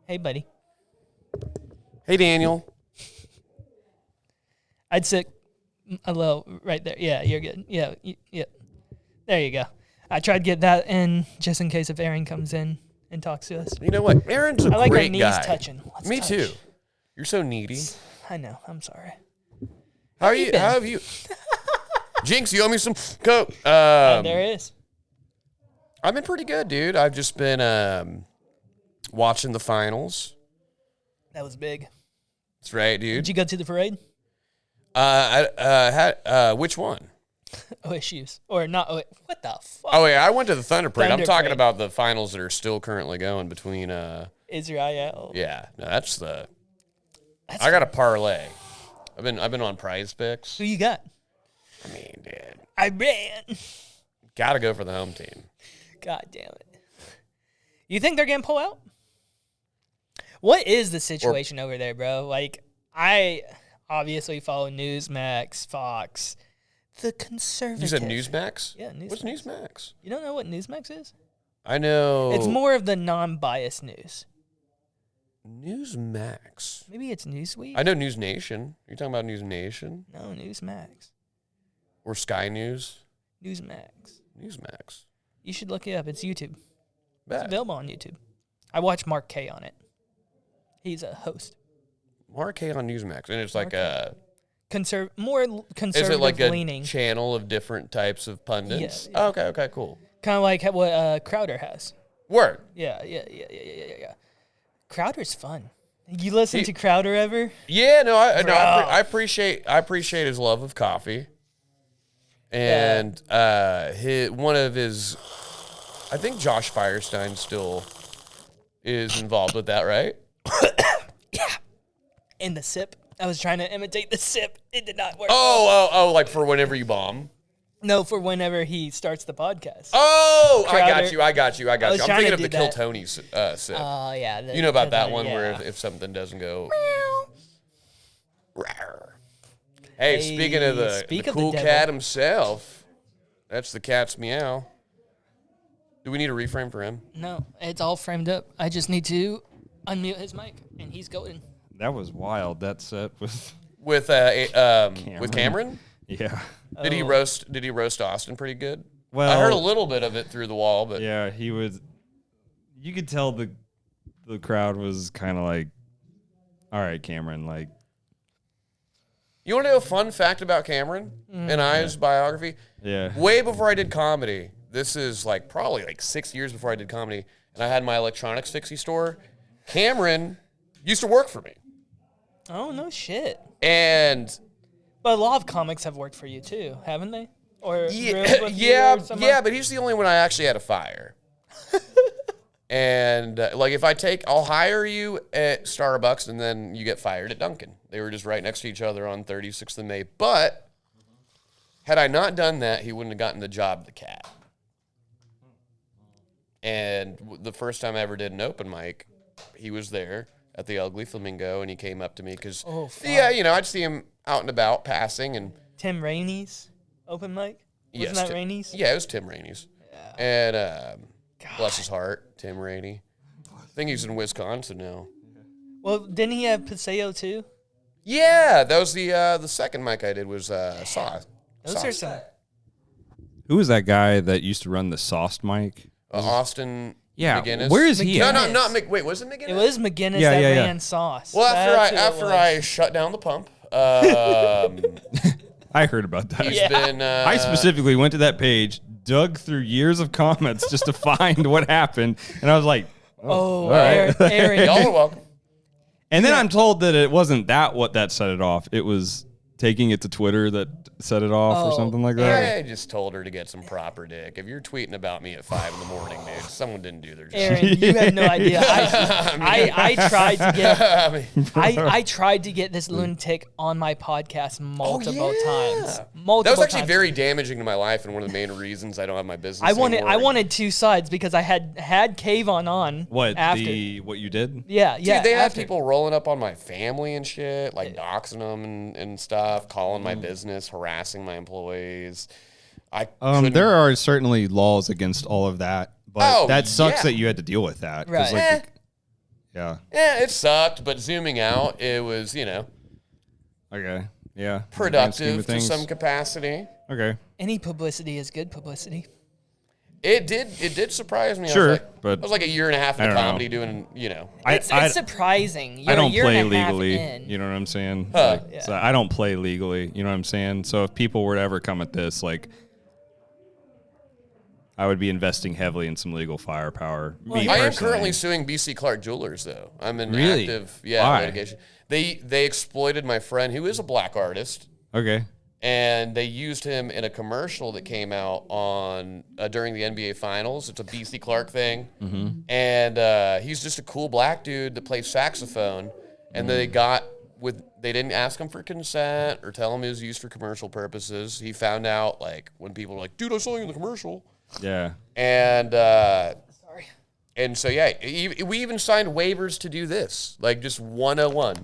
Hey, buddy. Hey, Daniel. I'd sit a little right there. Yeah, you're good. Yeah. There you go. I tried to get that in just in case if Aaron comes in and talks to us. You know what? Aaron's a I like our great knees guy. touching. Me too. You're so needy. I know. I'm sorry. How are you? How have you? Jinx, you owe me some Coke. There is. I've been pretty good, dude. I've just been watching the finals. That was big. That's right, dude. Did you go to the parade? Which one? OSU's. Or not. What the fuck? Oh, yeah, I went to the Thunder Parade. I'm talking Parade. about the finals that are still currently going between. Israel. Yeah, no, I got a parlay. I've been on Prize Picks. Who you got? I mean, dude. I ran. Got to go for the home team. God damn it. You think they're going to pull out? What is the situation over there, bro? Like, I obviously follow Newsmax, Fox, the conservative. You said Newsmax? Yeah, Newsmax. What's Newsmax? You don't know what Newsmax is? I know. It's more of the non-biased news. Newsmax. Maybe it's Newsweek? I know News Nation. Are you talking about News Nation? No, Newsmax. Or Sky News? Newsmax. Newsmax. You should look it up. It's YouTube. Bet. It's available on YouTube. I watch Mark K on it. He's a host. Mark K on Newsmax. And it's like more conservative is it like a leaning. channel of different types of pundits? Yeah. Oh, okay, cool. Kind of like what Crowder has. Word. Yeah. Crowder's fun. You listen to Crowder ever? Yeah, no, I appreciate his love of coffee. And one of his, I think Josh Firestein still is involved with that, right? Yeah. And the sip. I was trying to imitate the sip. It did not work. Oh, like for whenever you bomb? No, for whenever he starts the podcast. Oh, Crowder. I got you. I'm thinking of the Kill that. Tony sip. Oh, yeah. You know about that one yeah. where if something doesn't go... Hey, speaking of the cool cat himself, that's the cat's meow. Do we need a reframe for him? No, it's all framed up. I just need to unmute his mic, and he's going. That was wild. That set was with Cameron. Yeah. Did he roast Austin pretty good? Well, I heard a little bit of it through the wall, but yeah, he was. You could tell the crowd was kind of like, "All right, Cameron." Like, you want to know a fun fact about Cameron and I's biography? Yeah. Way before I did comedy, this is probably 6 years before I did comedy, and I had my electronics fixie store. Cameron used to work for me. Oh, no shit. And but a lot of comics have worked for you too, haven't they? Or yeah, but he's the only one I actually had to fire. And if I'll hire you at Starbucks and then you get fired at Dunkin'. They were just right next to each other on 36th of May. But had I not done that, he wouldn't have gotten the job, the cat. And the first time I ever did an open mic, he was there at the Ugly Flamingo, and he came up to me because, I'd see him out and about passing. And Tim Rainey's open mic? Wasn't that Rainey's? Yeah, it was Tim Rainey's. Yeah. And bless his heart, Tim Rainey. I think he's in Wisconsin now. Well, didn't he have Paseo too? Yeah, that was the second mic I did was Sauce. Those are some. who was that guy that used to run the sauced mic? Austin. Yeah, McGinnis. where is he? No, At? not Wait, was it McGinnis? It was McGinnis that ran Sauce. Well, after I shut down the pump, I heard about that. he's been. I specifically went to that page, dug through years of comments just to find what happened, and I was like, "Oh, all right. Aaron, y'all are welcome." And then I'm told that it wasn't what that set it off. It was taking it to Twitter that set it off or something like that. I just told her to get some proper dick. If you're tweeting about me at 5 in the morning, dude, someone didn't do their job. Aaron, you had no idea. I tried to get I tried to get this lunatic on my podcast multiple times. That was actually very damaging to my life, and one of the main reasons I don't have my business anymore. I wanted two sides because I had Kayvon on. What after. you did? Yeah. Dude, they have people rolling up on my family and shit, like doxing them and stuff, calling my business, harassing my employees. There are certainly laws against all of that, but that sucks that you had to deal with that. Right. Yeah. Yeah, it sucked, but zooming out, it was, Okay. Yeah. productive to some capacity. Okay. Any publicity is good publicity. It did surprise me. Sure, I was like a year and a half I in don't comedy know. doing, It's surprising. You're I don't a year play and a half legally. in. You know what I'm saying? Huh. Like, so I don't play legally. You know what I'm saying? So if people were to ever come at this, like, I would be investing heavily in some legal firepower. Well, I am currently suing BC Clark Jewelers, though. I'm in active Why? litigation. They exploited my friend, who is a black artist, Okay. and they used him in a commercial that came out on during the NBA Finals. It's a BC Clark thing, and he's just a cool black dude that plays saxophone. And they didn't ask him for consent or tell him it was used for commercial purposes. He found out like when people were like, "Dude, I saw you in the commercial." Yeah. And Sorry. and so we even signed waivers to do this, like just 101,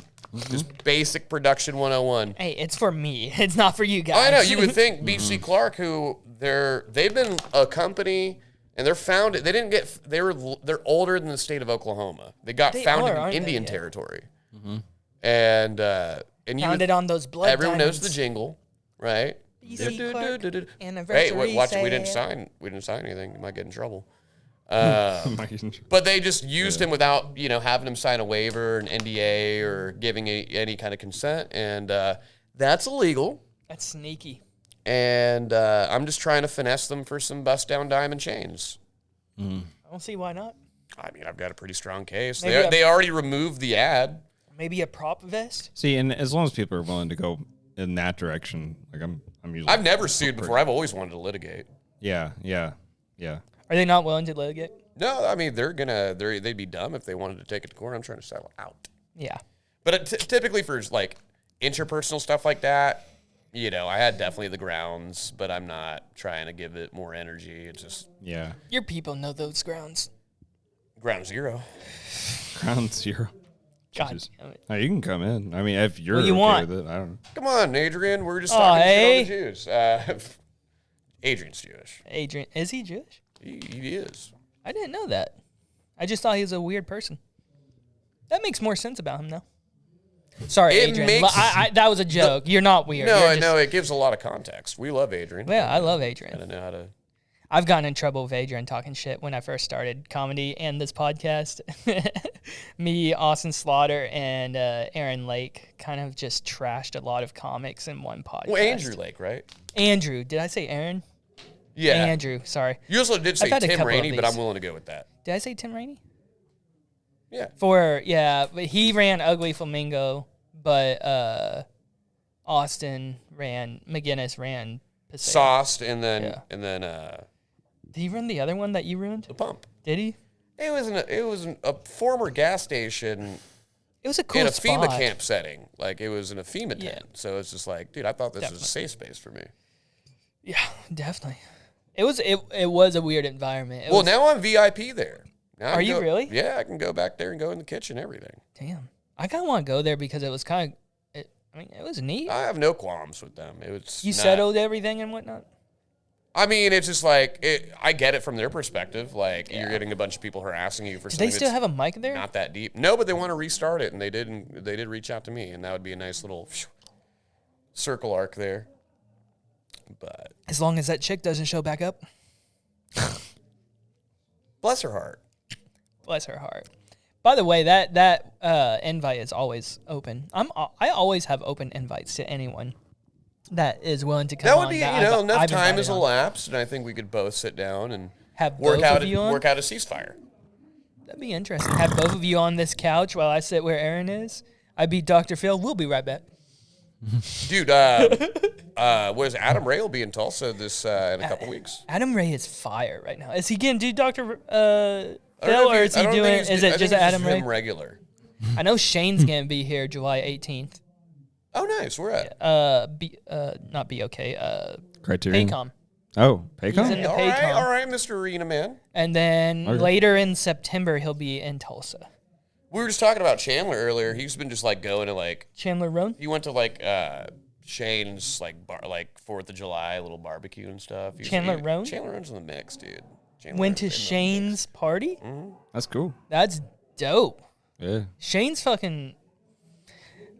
just basic production 101. Hey, it's for me. It's not for you guys. I know you would think BC Clark, who they've been a company and they're founded. They're older than the state of Oklahoma. They got founded in Indian territory, and you founded on those blood. everyone knows diamonds. the jingle, right? BC Clark Hey, watch! sale. We didn't sign anything. You might get in trouble. But they just used him without, having him sign a waiver, an NDA, or giving any kind of consent, and that's illegal. That's sneaky. And I'm just trying to finesse them for some bust down diamond chains. I don't see why not. I mean, I've got a pretty strong case. Maybe They already removed the ad. Maybe a prop vest. See, and as long as people are willing to go in that direction, like I'm usually. I've never sued before. I've always wanted to litigate. Yeah. Are they not willing to litigate? No, I mean they'd be dumb if they wanted to take it to court. I'm trying to settle out. Yeah. But typically for like interpersonal stuff like that, I had definitely the grounds, but I'm not trying to give it more energy. It's just Your people know those grounds. ground zero. Ground zero. God Jesus. damn it. Oh, you can come in. I mean, if you're What do you okay want? with it, I don't know. Come on, Adrian. We're just talking shit on the Jews. Adrian's Jewish. Adrian, is he Jewish? He is. I didn't know that. I just thought he was a weird person. That makes more sense about him, though. Sorry, It Adrian. makes That was a joke. You're not weird. No, You're I just- know it gives a lot of context. We love Adrian. Yeah, I love I Adrian. don't know how to. I've gotten in trouble with Adrian talking shit when I first started comedy and this podcast. Me, Austin Slaughter, and Aaron Lake kind of just trashed a lot of comics in one podcast. Well, Andrew Lake, right? Andrew. Did I say Aaron? Yeah. Andrew. Sorry. You also did say I've had a Tim couple of Rainey, but these. I'm willing to go with that. Did I say Tim Rainey? Yeah. But he ran Ugly Flamingo, but McGinnis ran Passaic. Sauced and then Did he run the other one that you ruined? the pump. Did he? It was a former gas station It was a cool in a spot. FEMA camp setting. Like it was in a FEMA tent. So it's just like, dude, I thought this was a safe space for me. Yeah, definitely. It was a weird environment. Now I'm VIP there. Now Are you really? Yeah, I can go back there and go in the kitchen, everything. Damn. I kind of want to go there because it was kind of, it was neat. I have no qualms with them. You settled everything and whatnot? I mean, it's just like, I get it from their perspective. Like, you're getting a bunch of people harassing you for Do something they still have a mic there? not that deep. No, but they want to restart it, and they did reach out to me, and that would be a nice little circle arc there. But As long as that chick doesn't show back up. bless her heart. Bless her heart. By the way, that invite is always open. I always have open invites to anyone that is willing to come That on. would be, that enough I've time has invited on. elapsed, and I think we could both sit down and Have work both out of you on? a ceasefire. That'd be interesting. Have both of you on this couch while I sit where Aaron is. I beat Dr. Phil. We'll be right back. Dude, what is it? Adam Ray will be in Tulsa this in a couple weeks. Adam Ray is fire right now. Is he going to do Dr. I don't know Phil, if or is he I don't think doing? he's- Is I it think just it's Adam Ray? him regular. I know Shane's going to be here July 18th. Oh, nice. Where at? Not BOK. Criterion. Paycom. Oh, He's Paycom? in the All right, Paycom. all right, Mr. Arena Man. And then Okay. later in September, he'll be in Tulsa. We were just talking about Chandler earlier. He's been just like going to like Chandler Roan? he went to like Shane's like 4th of July little barbecue and stuff. Chandler Roan? Chandler Roan's in the mix, dude. Chandler Went to Roan's in the Shane's party? That's cool. That's dope. Yeah. Shane's fucking.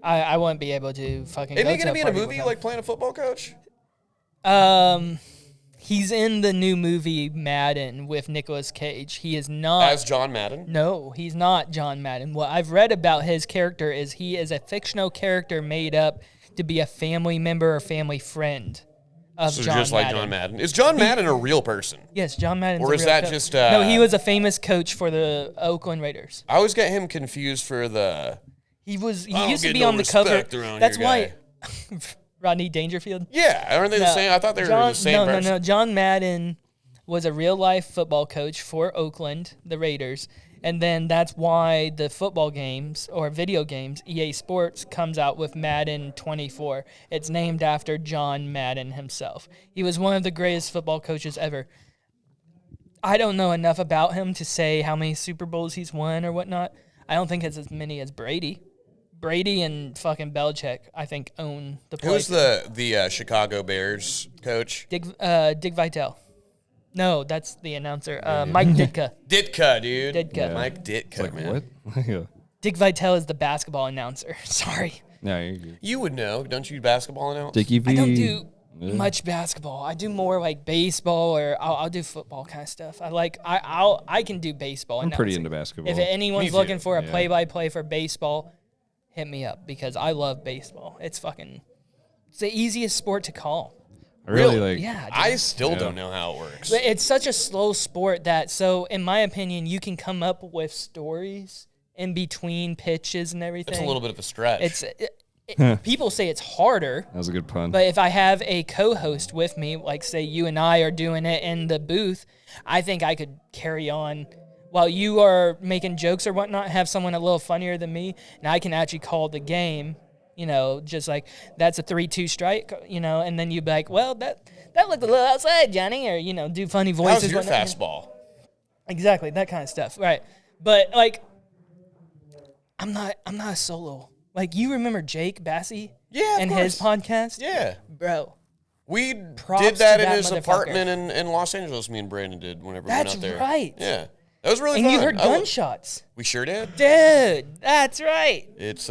I wouldn't be able to fucking. Isn't he going to be in a movie like playing a football coach? He's in the new movie Madden with Nicolas Cage. He is not As John Madden? No, he's not John Madden. What I've read about his character is he is a fictional character made up to be a family member or family friend of So John just Madden. like John Madden. Is John Madden a real person? Yes, John Madden. Or is that just... no, he was a famous coach for the Oakland Raiders. I always get him confused for the... He used to get be no on the cover. around That's here, why Rodney Dangerfield. Yeah, aren't they the same? I thought they were the same person. No. John Madden was a real-life football coach for Oakland, the Raiders, and then that's why the football games or video games, EA Sports, comes out with Madden 24. It's named after John Madden himself. He was one of the greatest football coaches ever. I don't know enough about him to say how many Super Bowls he's won or whatnot. I don't think it's as many as Brady. Brady and fucking Belichick, I think, own the place. Who's the Chicago Bears coach? Dick Vitale. No, that's the announcer. Mike Ditka. Ditka, dude. Ditka. Yeah. Mike Ditka, Like, man. what? Dick Vitale is the basketball announcer. Sorry. No, you're good. You would know, don't you, basketball announce? Dickie V. I don't do much basketball. I do more like baseball or I'll do football kind of stuff. I can do baseball. I'm pretty announcing. into basketball. If anyone's Me too. looking for a Yeah. play-by-play for baseball, hit me up because I love baseball. It's the easiest sport to call. I really like. Yeah, dude. I still don't know how it works. But it's such a slow sport that, so in my opinion, you can come up with stories in between pitches and everything. It's a little bit of a stretch. People say it's harder, That was a good pun. but if I have a co-host with me, like say you and I are doing it in the booth, I think I could carry on while you are making jokes or whatnot, have someone a little funnier than me, and I can actually call the game. You know, just like, that's a 3-2 strike, you know, and then you'd be like, well, that looked a little outside, Johnny, or, you know, do funny voices. How's your whatnot. fastball? Exactly, that kind of stuff, right. But, like, I'm not a solo. Like, you remember Jake Bassey? Yeah, of and course. his podcast? Yeah. Bro. We Props did that to in that his motherfucker. apartment in Los Angeles, me and Brandon did whenever we went That's out there. right. Yeah. That was really And fun. you heard gunshots. We sure did. Dude, that's right. It's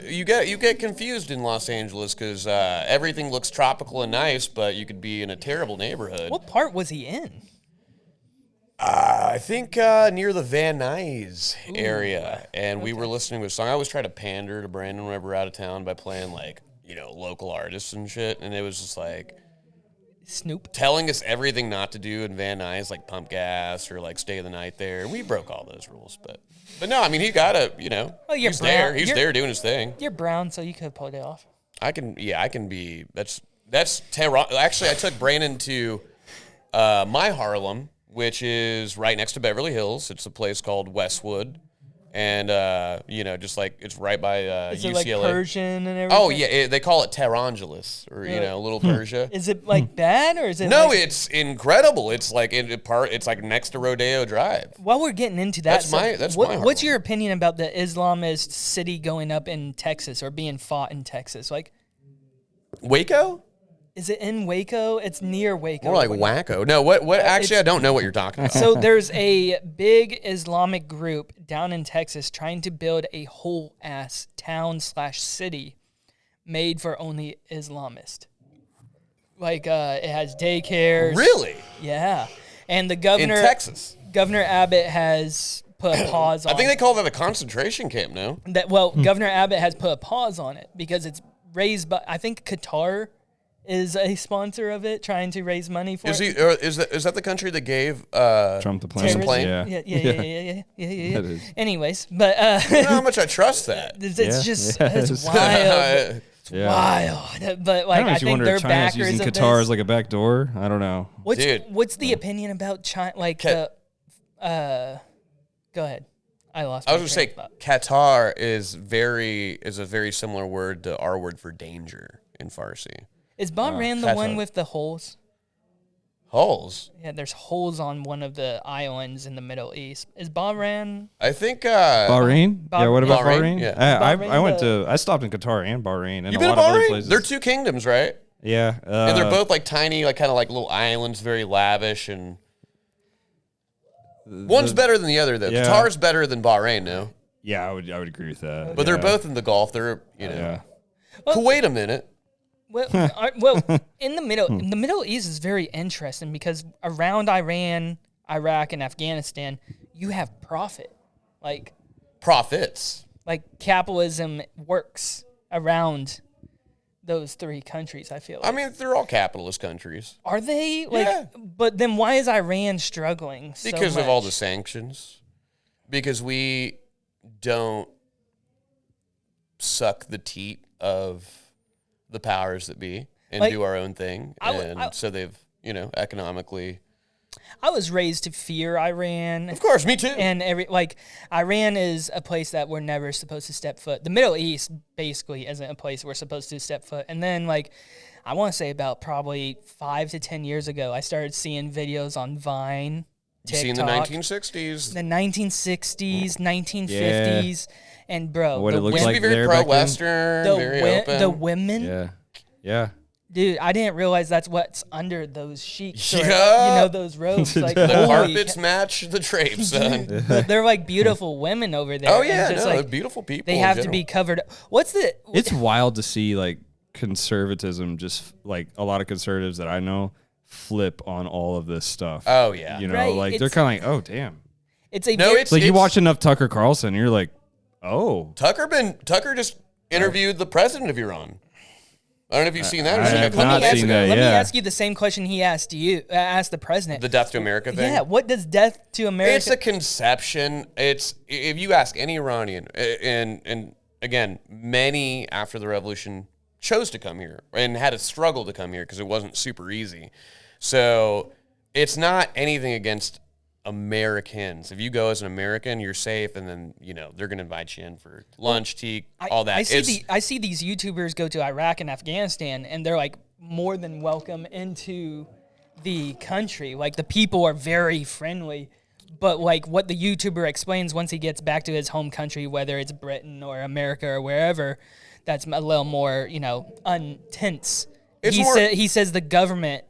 you get confused in Los Angeles because everything looks tropical and nice, but you could be in a terrible neighborhood. What part was he in? I think near the Van Nuys area, and we were listening to a song. I always try to pander to Brandon whenever we're out of town by playing like local artists and shit, and it was just like Snoop. telling us everything not to do in Van Nuys, like pump gas or like stay the night there. We broke all those rules, but no, I mean he gotta, Well, you're he's brown. there. He's there doing his thing. You're brown, so you could pull it off. I can be. That's Tehran. Actually, I took Brandon to my Harlem, which is right next to Beverly Hills. It's a place called Westwood, and just like it's right by Is UCLA. it like Persian and everything? Oh yeah, they call it Tehrangeles, or Little Persia. Is it like bad or is it? No, like, it's incredible. It's like it's like next to Rodeo Drive. While we're getting into that, That's my what's your opinion about the Islamist city going up in Texas or being fought in Texas? Like, Waco? is it in Waco? It's near Waco. More like wacko. No, what? Actually, I don't know what you're talking about. So there's a big Islamic group down in Texas trying to build a whole ass town/city made for only Islamists. Like it has daycares. Really? Yeah. And the governor In Texas? Governor Abbott has put a pause on I think they call that a concentration camp, no? that. Well, Governor Abbott has put a pause on it because it's raised by, I think Qatar is a sponsor of it, trying to raise money for Is it. he? Or is that the country that gave Trump the plane. Trump the plane? Yeah. Yeah. That is. Anyways, but I don't know how much I trust that. it's Yeah. just Yeah, it's it's- wild. It's Yeah. wild. But like Kinda I makes you think wonder they're if China's backers using of Qatar this. as like a back door. I don't know. Dude. What's the opinion about China? Like Ca- go ahead. I lost. I my was going train to say of thought. Qatar is a very similar word to our word for danger in Farsi. Is Bahrain the Qatar. one with the holes? Holes. Yeah, there's holes on one of the islands in the Middle East. Is Bahrain? I think. Bahrain? Yeah, what about Bahrain? Bahrain? Yeah. I I stopped in Qatar and Bahrain and You a been lot to of other Bahrain? places. They're two kingdoms, right? Yeah. And they're both like tiny, like kind of like little islands, very lavish, and one's better than the other though. Yeah. Qatar's better than Bahrain, no? Yeah, I would agree with that. But they're both in the Gulf. They're, Yeah. Kuwait a minute. Well, in the Middle East is very interesting because around Iran, Iraq, and Afghanistan, you have profit. Profits. Like capitalism works around those three countries, I feel like. I mean, they're all capitalist countries. Are they? Yeah. But then why is Iran struggling so Because much? of all the sanctions. Because we don't suck the teat of the powers that be and do our own thing. So they've, economically. I was raised to fear Iran. Of course, me too. And Iran is a place that we're never supposed to step foot. The Middle East basically isn't a place we're supposed to step foot. And then I want to say about probably 5 to 10 years ago, I started seeing videos on Vine, TikTok. You've seen the 1960s. The 1960s, 1950s. And bro, what it looked like be very pro-Western, very open. The women. Yeah. Dude, I didn't realize that's what's under those sheets. Yeah. Or, those robes. The carpets match the drapes, son. But they're beautiful women over there. Oh, yeah. They're beautiful people. They have to be covered. It's wild to see, conservatism, just, a lot of conservatives that I know flip on all of this stuff. Oh, yeah. Right, they're kind of like, oh, damn. It's you watch enough Tucker Carlson, you're like, oh. Tucker just interviewed the president of Iran. I don't know if you've seen that. I have not seen that. Let me ask you the same question he asked the president. The Death to America thing? Yeah, what does death to America... It's a conception. If you ask any Iranian, and again, many after the revolution chose to come here and had a struggle to come here because it wasn't super easy. So it's not anything against Americans. If you go as an American, you're safe, and then they're gonna invite you in for lunch, tea, all that. I see these YouTubers go to Iraq and Afghanistan, and they're more than welcome into the country. The people are very friendly, but what the YouTuber explains once he gets back to his home country, whether it's Britain or America or wherever, that's a little more untense. He says the government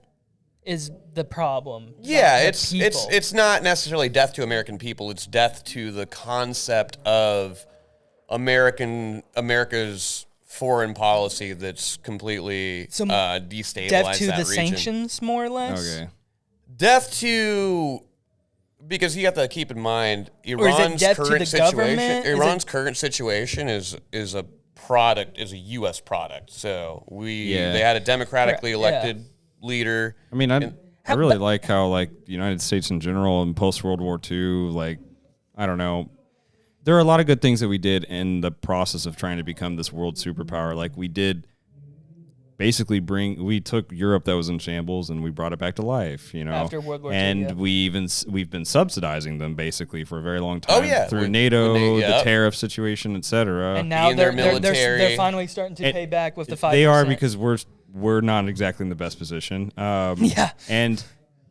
is the problem. Yeah, it's not necessarily death to American people. It's death to the concept of America's foreign policy that's completely destabilized death to that the region. Sanctions, more or less. Okay. Death to, because you have to keep in mind Iran's current situation is a product, is a U.S. product. So they had a democratically elected leader. I mean, I really like how the United States in general and post World War II, I don't know, there are a lot of good things that we did in the process of trying to become this world superpower. We did basically we took Europe that was in shambles and we brought it back to life, After World War II, and we've been subsidizing them basically for a very long time through NATO, the tariff situation, etc. And now they're finally starting to pay back with the 5%. They are, because we're not exactly in the best position. And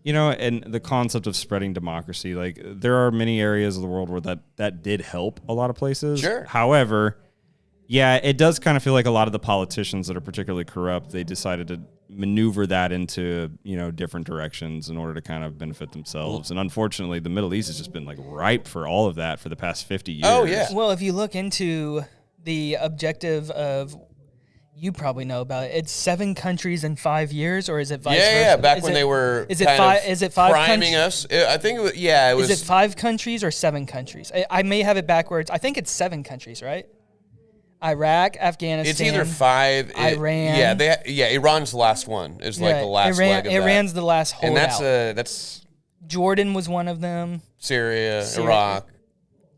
and the concept of spreading democracy, there are many areas of the world where that did help a lot of places. Sure. However, it does kind of feel like a lot of the politicians that are particularly corrupt, they decided to maneuver that into, different directions in order to kind of benefit themselves. And unfortunately, the Middle East has just been ripe for all of that for the past 50 years. Oh, yeah. Well, if you look into the objective of, you probably know about it. It's 7 countries in 5 years, or is it vice versa? Yeah. Back when they were is it five priming us. I think it was. Is it 5 countries or 7 countries? I may have it backwards. I think it's 7 countries, right? Iraq, Afghanistan. It's either 5. Iran. Iran's the last one. It's the last leg of that. Iran's the last holdout. And that's Jordan was one of them. Syria. Iraq.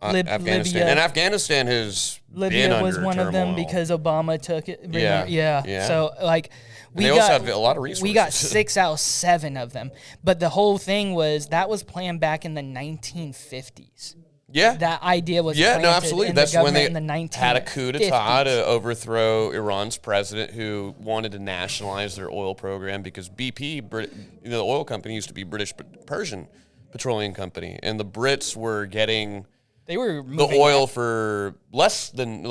Afghanistan. Libya. And Afghanistan has Libya been was under one of them turmoil. because Obama took it. Yeah. So They also have a lot of resources. We got 6 out of 7 of them. But the whole thing that was planned back in the 1950s. Yeah. That idea was planted absolutely. in That's the when they in the had a coup d'etat to overthrow Iran's president, who wanted to nationalize their oil program, because BP, the oil company, used to be British Persian Petroleum Company, and the Brits were getting They were the oil for less than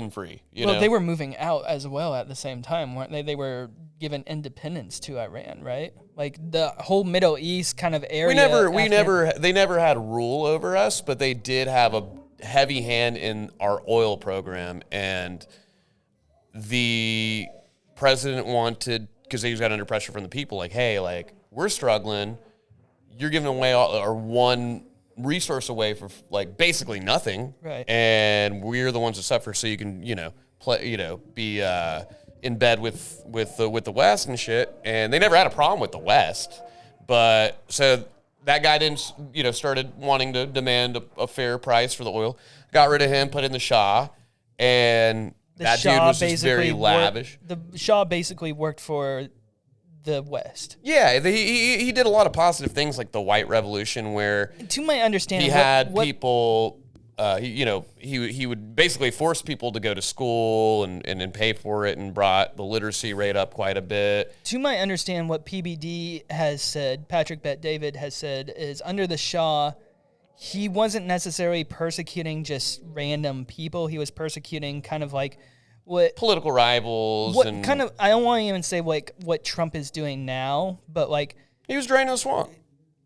free. They were moving out as well at the same time, weren't they? They were given independence to Iran, right? The whole Middle East kind of area. They never had rule over us, but they did have heavy hand in our oil program, and the president wanted, because he got under pressure from the people, like, hey, like, we're struggling. You're giving away our one resource away for like basically nothing, right? And we're the ones that suffer. So you can, be in bed with the West and shit. And they never had a problem with the West, but so that guy didn't, started wanting to demand a fair price for the oil. Got rid of him, put in the Shah, and that dude was just very lavish. The Shah basically worked for the West. Yeah, he did a lot of positive things, like the White Revolution, where to my understanding, he had people. He would basically force people to go to school and pay for it, and brought the literacy rate up quite a bit. To my understanding, what PBD has said, Patrick Bet-David has said, is under the Shah, he wasn't necessarily persecuting just random people. He was persecuting kind of like what political rivals. What and kind of, I don't want to even say like what Trump is doing now, but like he was draining the swamp.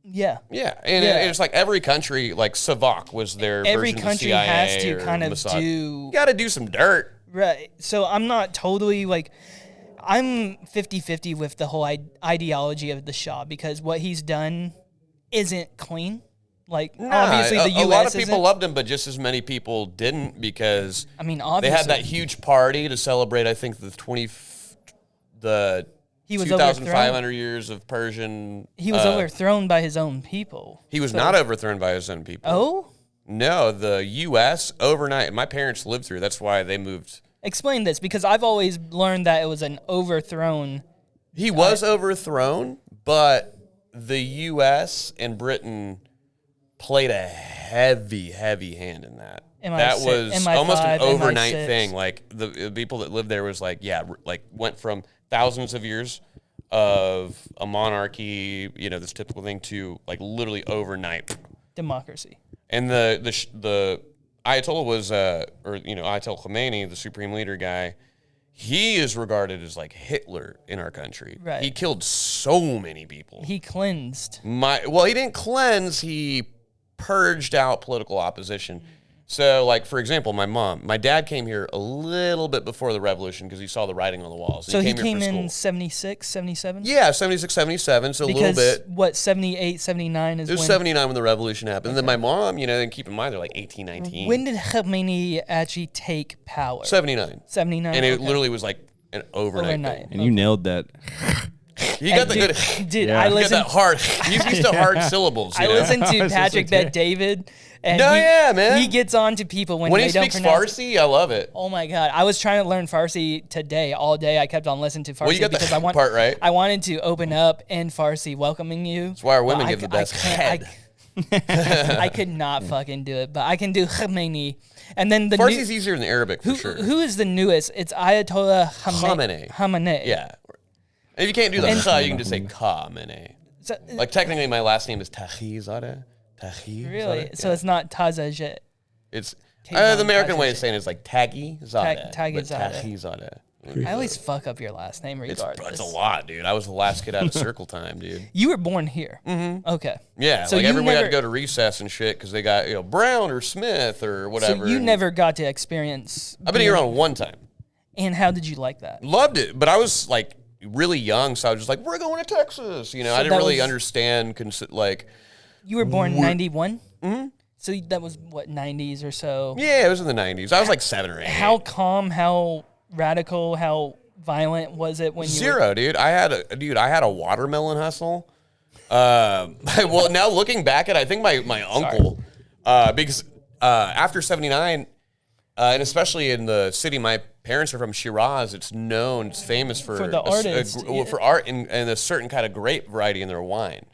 Yeah. Yeah. And it's like every country, like Savak was their every version country of the CIA has to kind of Mossad. do. You got to do some dirt. Right. So I'm not totally like, I'm 50-50 with the whole ideology of the Shah, because what he's done isn't clean. Like, obviously the U.S. A lot of people loved him, but just as many people didn't, because I mean, obviously they had that huge party to celebrate, I think, he was 2,500 years of Persian. He was overthrown by his own people. He was not overthrown by his own people. Oh? No, the U.S. overnight. My parents lived through. That's why they moved. Explain this, because I've always learned that it was an overthrown. He was overthrown, but the U.S. and Britain played a heavy hand in that. That was almost an overnight thing. Like the people that lived there was like, went from thousands of years of a monarchy, this typical thing, to like literally overnight democracy. And the Ayatollah was, Ayatollah Khomeini, the supreme leader guy. He is regarded as like Hitler in our country. Right. He killed so many people. He cleansed. He didn't cleanse. He purged out political opposition. So, like, for example, my dad came here a little bit before the revolution because he saw the writing on the walls. So he came in 76, 77? Yeah, 76, 77, so because, a little bit. What, 78, 79 is when? It was 79 when the revolution happened. Okay. And then my mom, and keep in mind, they're like 18, 19. When did Khomeini actually take power? 79. 79? And it literally was like an overnight thing. And you nailed that. You got the good. Dude, I listened. You got that hard. He's used to hard syllables. I listened to Patrick Bet-David. And man. He gets on to people when he speaks Farsi. I love it. Oh my God. I was trying to learn Farsi today, all day. I kept on listening to Farsi. Well, you got because the part right. I wanted to open up in Farsi welcoming you. That's why our women give the best head. I could not fucking do it, but I can do Khomeini. And then the Farsi's easier than Arabic for sure. Who is the newest? It's Ayatollah Khamenei. Yeah. If you can't do the kha, you can just say Khamenei. So, like technically, my last name is Taghizadeh. Really? Yeah. So it's not Taghizadeh. It's the American way of saying it is like Taghizadeh. Taghizadeh. I always fuck up your last name regardless. It's a lot, dude. I was the last kid out of circle time, dude. You were born here. Mm-hmm. Okay. Yeah, so like everybody had to go to recess and shit because they got Brown or Smith or whatever. So you never got to experience. I've been here on one time. And how did you like that? Loved it, but I was like really young, so I was just like, we're going to Texas. I didn't really understand like. You were born in 91? Mm-hmm. So that was, what, 90s or so? Yeah, it was in the 90s. I was like 7 or 8. How calm, how radical, how violent was it when you Zero, dude. I had a watermelon hustle. Well, now looking back at it, I think my uncle, because after 79, and especially in the city my parents are from, Shiraz, it's famous for the artists. For art and a certain kind of grape variety in their wine.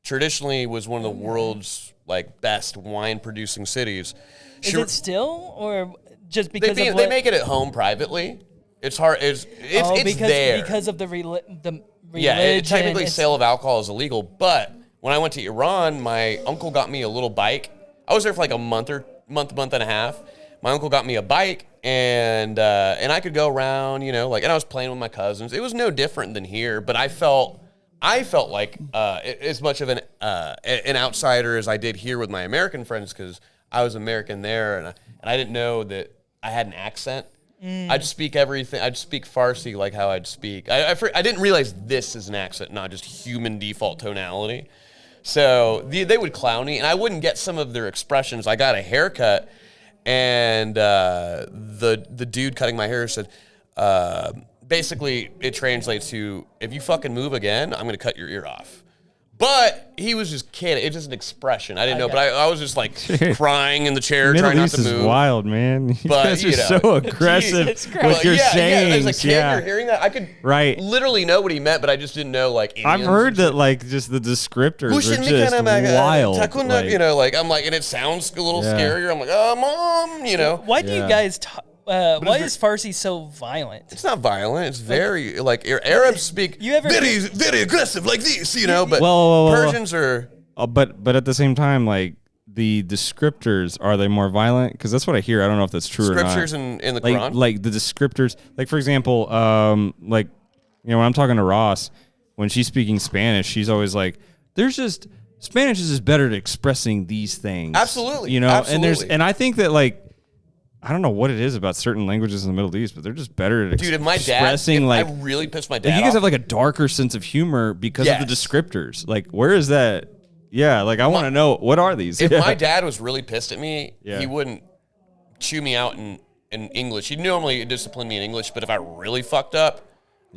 Traditionally was one of the world's like best wine producing cities. Is it still, or just because they make it at home privately? It's hard. It's there because of the religion. Yeah, technically sale of alcohol is illegal. But when I went to Iran, my uncle got me a little bike. I was there for like a month and a half. My uncle got me a bike, and I could go around, and I was playing with my cousins. It was no different than here, but I felt like as much of an outsider as I did here with my American friends, because I was American there, and I didn't know that I had an accent. I'd speak everything. I'd speak Farsi like how I'd speak. I didn't realize this is an accent, not just human default tonality. So they would clown me, and I wouldn't get some of their expressions. I got a haircut, and the dude cutting my hair said, basically it translates to, if you fucking move again, I'm gonna cut your ear off. But he was just kidding. It's just an expression. I didn't know, but I was just like crying in the chair, Middle trying not East to move. is wild, man. You But, guys are you know, so aggressive with your sayings. As a kid, you're hearing that. I could literally know what he meant, but I just didn't know like. I've heard that like just the descriptors are just wild. You know, like I'm like, and it sounds a little scarier. I'm like, oh, mom, you know. Why do you guys? Why is Farsi so violent? It's not violent. It's very like Arabs speak very aggressive like this, you know. But Persians are. But at the same time, like the descriptors, are they more violent? Because that's what I hear. I don't know if that's true or not. Scriptures in the Quran, like the descriptors. Like for example, like when I'm talking to Ross, when she's speaking Spanish, she's always like, "There's just Spanish is just better at expressing these things." Absolutely, you know. absolutely. And I think that like. I don't know what it is about certain languages in the Middle East, but they're just better at expressing. Dude, if my dad, like, I really pissed my dad off. You guys off. have like a darker sense of humor because of the descriptors. Like, where is that? Yeah, like I want to know, what are these? If my dad was really pissed at me, he wouldn't chew me out in English. He'd normally discipline me in English, but if I really fucked up,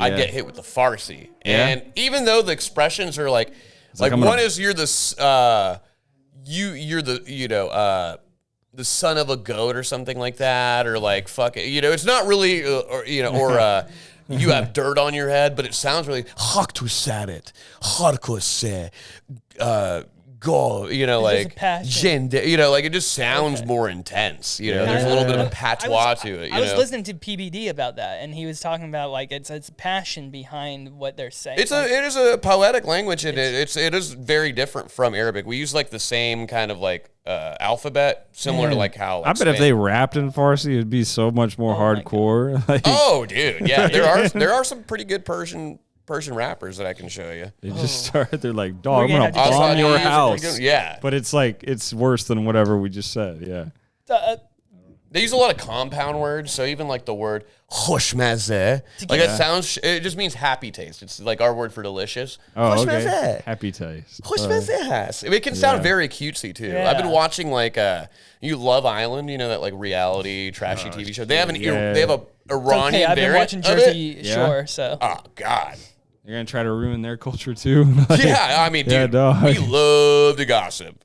I'd get hit with the Farsi. And even though the expressions are like one is you're the the son of a goat or something like that, or like fuck it, you know, it's not really, you have dirt on your head, but it sounds really go, you know, like gender, you know, like it just sounds more intense, you know. There's a little bit of a patois to it. I was listening to PBD about that, and he was talking about like it's passion behind what they're saying. It is a poetic language, and it is very different from Arabic. We use like the same kind of like alphabet, similar to like how. I bet if they rapped in Farsi, it'd be so much more hardcore. Like, dude, yeah, there are some pretty good Persian rappers that I can show you. They just started. They're like, "Dog, I'm gonna bomb your house." Yeah, but it's like it's worse than whatever we just said. Yeah. They use a lot of compound words, so even like the word "khoshmazeh," like it sounds. It just means happy taste. It's like our word for delicious. Oh, okay. Happy taste. Khoshmazeh. It can sound very cutesy too. Yeah. I've been watching like you Love Island, you know, that like reality trashy TV show. They have they have a Iranian I've been watching Jersey Shore, so. Oh God. You're going to try to ruin their culture too? Yeah, I mean, dude, we love to gossip.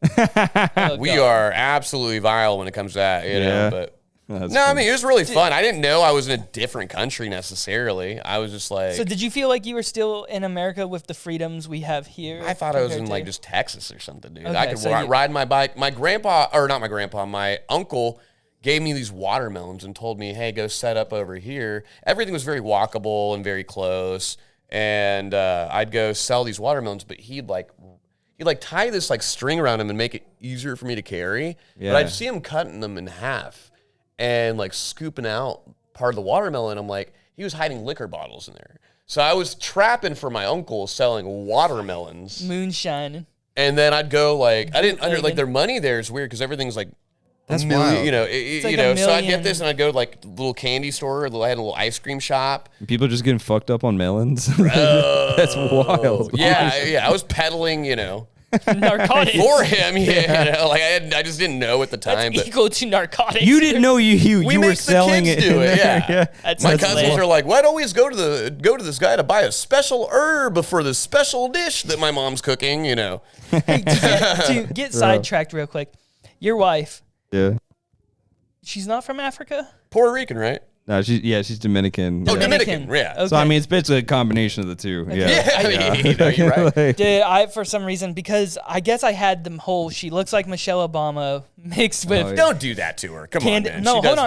We are absolutely vile when it comes to that, you know, but funny. I mean, it was really fun. I didn't know I was in a different country necessarily. I was just like... So did you feel like you were still in America with the freedoms we have here? I thought I was in like just Texas or something, dude. Okay, I could ride my bike. My grandpa, or not my grandpa, my uncle gave me these watermelons and told me, hey, go set up over here. Everything was very walkable and very close. And I'd go sell these watermelons, but he'd tie this like string around him and make it easier for me to carry. Yeah. But I'd see him cutting them in half and like scooping out part of the watermelon. I'm like, he was hiding liquor bottles in there. So I was trapping for my uncle selling watermelons. Moonshine. And then I'd go like, I didn't under like their money there is weird because everything's like, that's wild. You know, you know. So I'd get this, and I'd go to like a little candy store. I had a little ice cream shop. People just getting fucked up on melons. That's wild. Yeah. I was peddling, you know, narcotics for him. Yeah, you know, like I just didn't know at the time. That's equal to narcotics. You didn't know you were selling it. Do it. Yeah. My cousins are like, why'd always go to this guy to buy a special herb for the special dish that my mom's cooking? You know. Hey, to get sidetracked real quick, your wife. Yeah. She's not from Africa? Puerto Rican, right? No, she's Dominican. Oh, Dominican. Yeah. Okay. So I mean, it's basically a combination of the two. Okay. Yeah. You're right. Dude, for some reason, because I guess I had the whole, she looks like Michelle Obama mixed with. Yeah. Don't do that to her. Come on, man. No, hold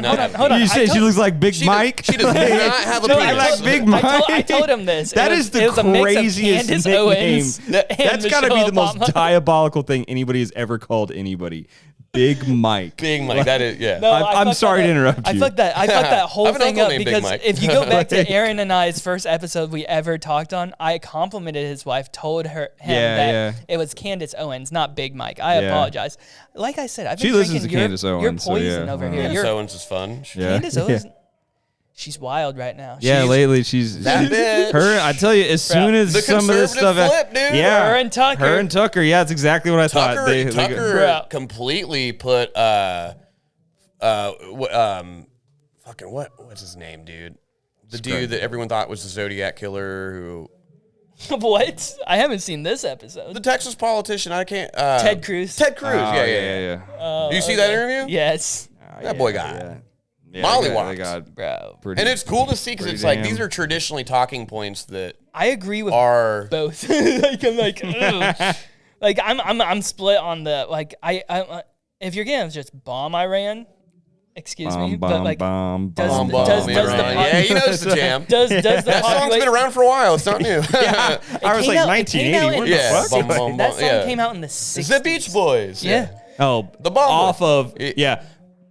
on. You say she looks like Big Mike? She does not have a penis. Like Big Mike. I told him this. That is the craziest nickname. That's got to be the most diabolical thing anybody has ever called anybody. Big Mike. Big Mike. That is, yeah. No, I'm sorry to interrupt you. I fucked that whole I have an thing uncle up named Big because Mike. if you go back to Aaron and I's first episode we ever talked on, I complimented his wife, told him that it was Candace Owens, not Big Mike. I apologize. Like I said, I've been listens to drinking Candace Owens, your poison over here. Candace Owens is fun. Candace Owens, she's wild right now. Lately she's bitch. her. I tell you, as soon as The some of this stuff, conservative flip, dude. yeah, Her and Tucker. yeah, it's exactly what I thought. Tucker completely put what's his name, dude? The dude that everyone thought was the Zodiac killer who. What? I haven't seen this episode. The Texas politician, I can't. Ted Cruz. Ted Cruz, yeah. Do you see that interview? Yes. That boy got Yeah, mollywops. Bro. Pretty, And it's cool to see because it's like these are traditionally talking points that I agree with both. Like I'm like, ugh. Like I'm split on the like I if you're gonna just bomb Iran, excuse me, but like Iran. yeah, you know it's the jam. Does the That song's been around for a while. It's not new. I was like 1980. Yeah, that song came out in the 60s. The Beach Boys. Yeah. Oh, The bomb off of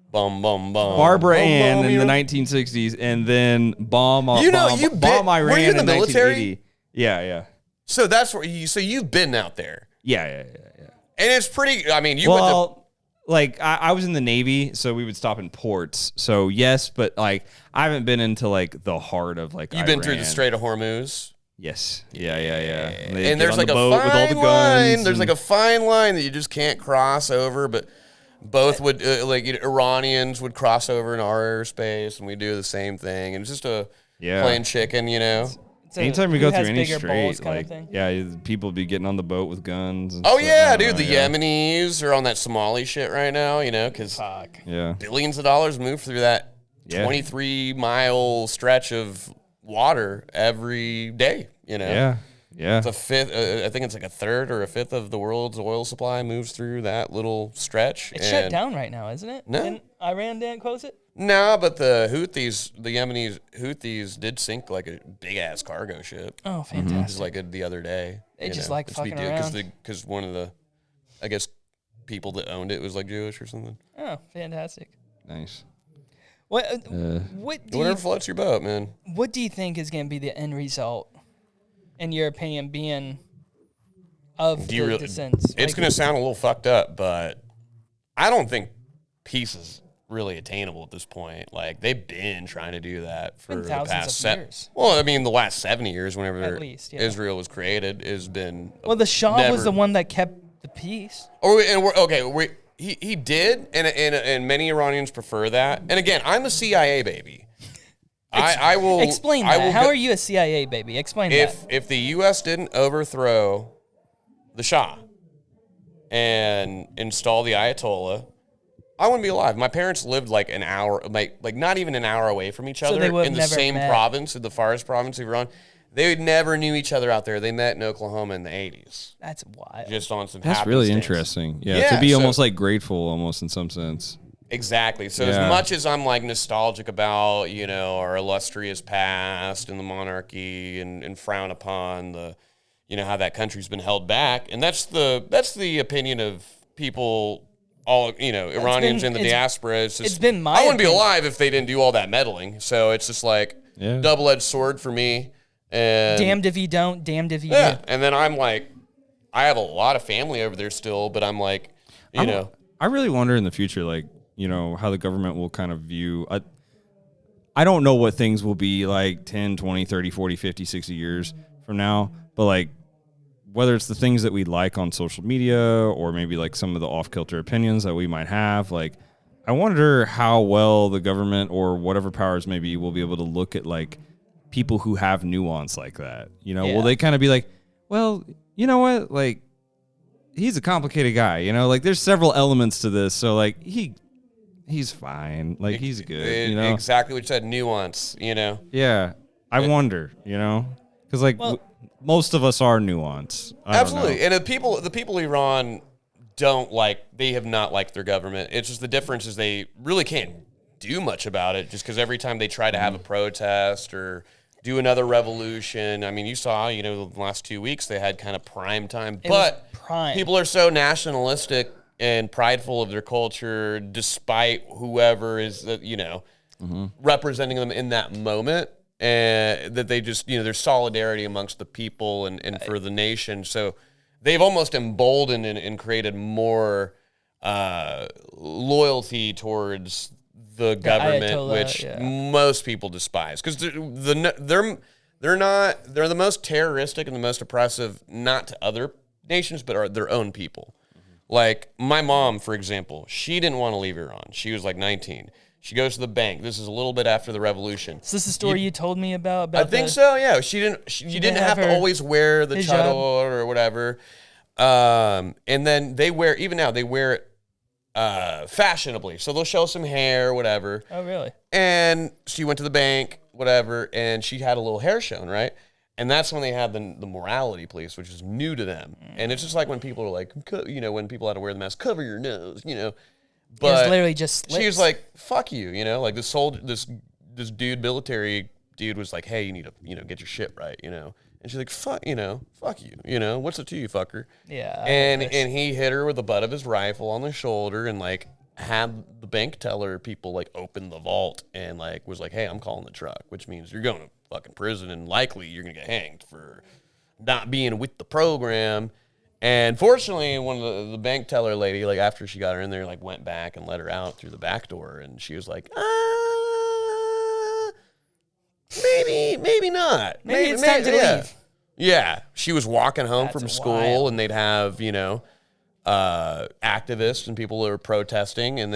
Bum bum bum. Barbara Ann in the 1960s, and then bomb bomb Iran were you in the in military? 1980. Yeah. So that's where you've been out there. Yeah. And it's pretty. I mean, like I was in the Navy, so we would stop in ports. So yes, but like I haven't been into like the heart of like. You've been through the Strait of Hormuz. Yes. Yeah. And there's like a fine line. There's like a fine line that you just can't cross over, but. Both would Iranians would cross over in our airspace, and we do the same thing. And it's just playing chicken, you know. Anytime we go through any strait, like people be getting on the boat with guns. And stuff. Dude, the Yemenis are on that Somali shit right now, you know, because billions of dollars move through that 23-mile stretch of water every day, you know. Yeah. It's a fifth. I think it's like a third or a fifth of the world's oil supply moves through that little stretch. It's shut down right now, isn't it? No. And Iran didn't close it? No, but the Yemeni Houthis did sink like a big ass cargo ship. Oh, fantastic! Just like the other day. They just like fucking around. Because one of the, I guess, people that owned it was like Jewish or something. Oh, fantastic! Nice. Whatever floats your boat, man. What do you think is going to be the end result? In your opinion, being of the dissents? It's going to sound a little fucked up, but I don't think peace is really attainable at this point. Like, they've been trying to do that for the past years. Well, I mean, the last 70 years, whenever at least, Israel was created, has been. Well, the Shah was the one that kept the peace. He did, and many Iranians prefer that. And again, I'm a CIA baby. I will explain that. How are you a CIA baby? Explain that. If the U.S. didn't overthrow the Shah and install the Ayatollah, I wouldn't be alive. My parents lived like an hour, like not even an hour away from each other in the same province, in the farthest province of Iran. They never knew each other out there. They met in Oklahoma in the 80s. That's wild. Just on some. That's really interesting. Yeah, to be almost like grateful, almost in some sense. Exactly. So as much as I'm like nostalgic about, you know, our illustrious past and the monarchy and frown upon the, you know, how that country's been held back, and that's the opinion of people, all, you know, Iranians in the diaspora. It's been my I wouldn't opinion. be alive if they didn't do all that meddling. So it's just like double-edged sword for me. And damned if you don't, damned if you do. And then I'm like, I have a lot of family over there still, but I'm like, you know. I really wonder in the future, like, you know, how the government will kind of view. I don't know what things will be like 10, 20, 30, 40, 50, 60 years from now, but like whether it's the things that we like on social media or maybe like some of the off-kilter opinions that we might have, like I wonder how well the government or whatever powers maybe will be able to look at like people who have nuance like that. You know, will they kind of be like, well, you know what, like he's a complicated guy, you know, like there's several elements to this, so like he's fine. Like, he's good, you know? Exactly what you said, nuance, you know? Yeah. I wonder, you know? Because, like, most of us are nuance. Absolutely. And the people of Iran they have not liked their government. It's just the difference is they really can't do much about it just because every time they try to have a protest or do another revolution, I mean, you saw, you know, the last 2 weeks they had kind of prime time. But people are so nationalistic and prideful of their culture, despite whoever is, representing them in that moment. And that they just, there's solidarity amongst the people and for the nation. So they've almost emboldened and created more loyalty towards the government, which most people despise, because they're the most terroristic and the most oppressive, not to other nations, but are their own people. Like my mom, for example, she didn't want to leave Iran. She was like 19. She goes to the bank. This is a little bit after the revolution. Is this the story you told me about? I think so. Yeah, she didn't have to always wear the chador or whatever. And then they wear it fashionably. So they'll show some hair, whatever. Oh, really? And she went to the bank, whatever, and she had a little hair shown, right? And that's when they had the morality police, which is new to them. And it's just like when people are like, when people had to wear the mask, cover your nose, But it's literally just slits. She was like, fuck you, like this dude, military dude was like, hey, you need to, get your shit right, And she's like, fuck you, what's it to you, fucker? Yeah. And he hit her with the butt of his rifle on the shoulder and like had the bank teller people like open the vault and like was like, hey, I'm calling the truck, which means you're going to fucking prison and likely you're going to get hanged for not being with the program. And fortunately, one of the bank teller lady, like after she got her in there, like went back and let her out through the back door, and she was like, maybe not. Maybe it's time to leave. Yeah, she was walking home from school, and they'd have activists and people that were protesting, and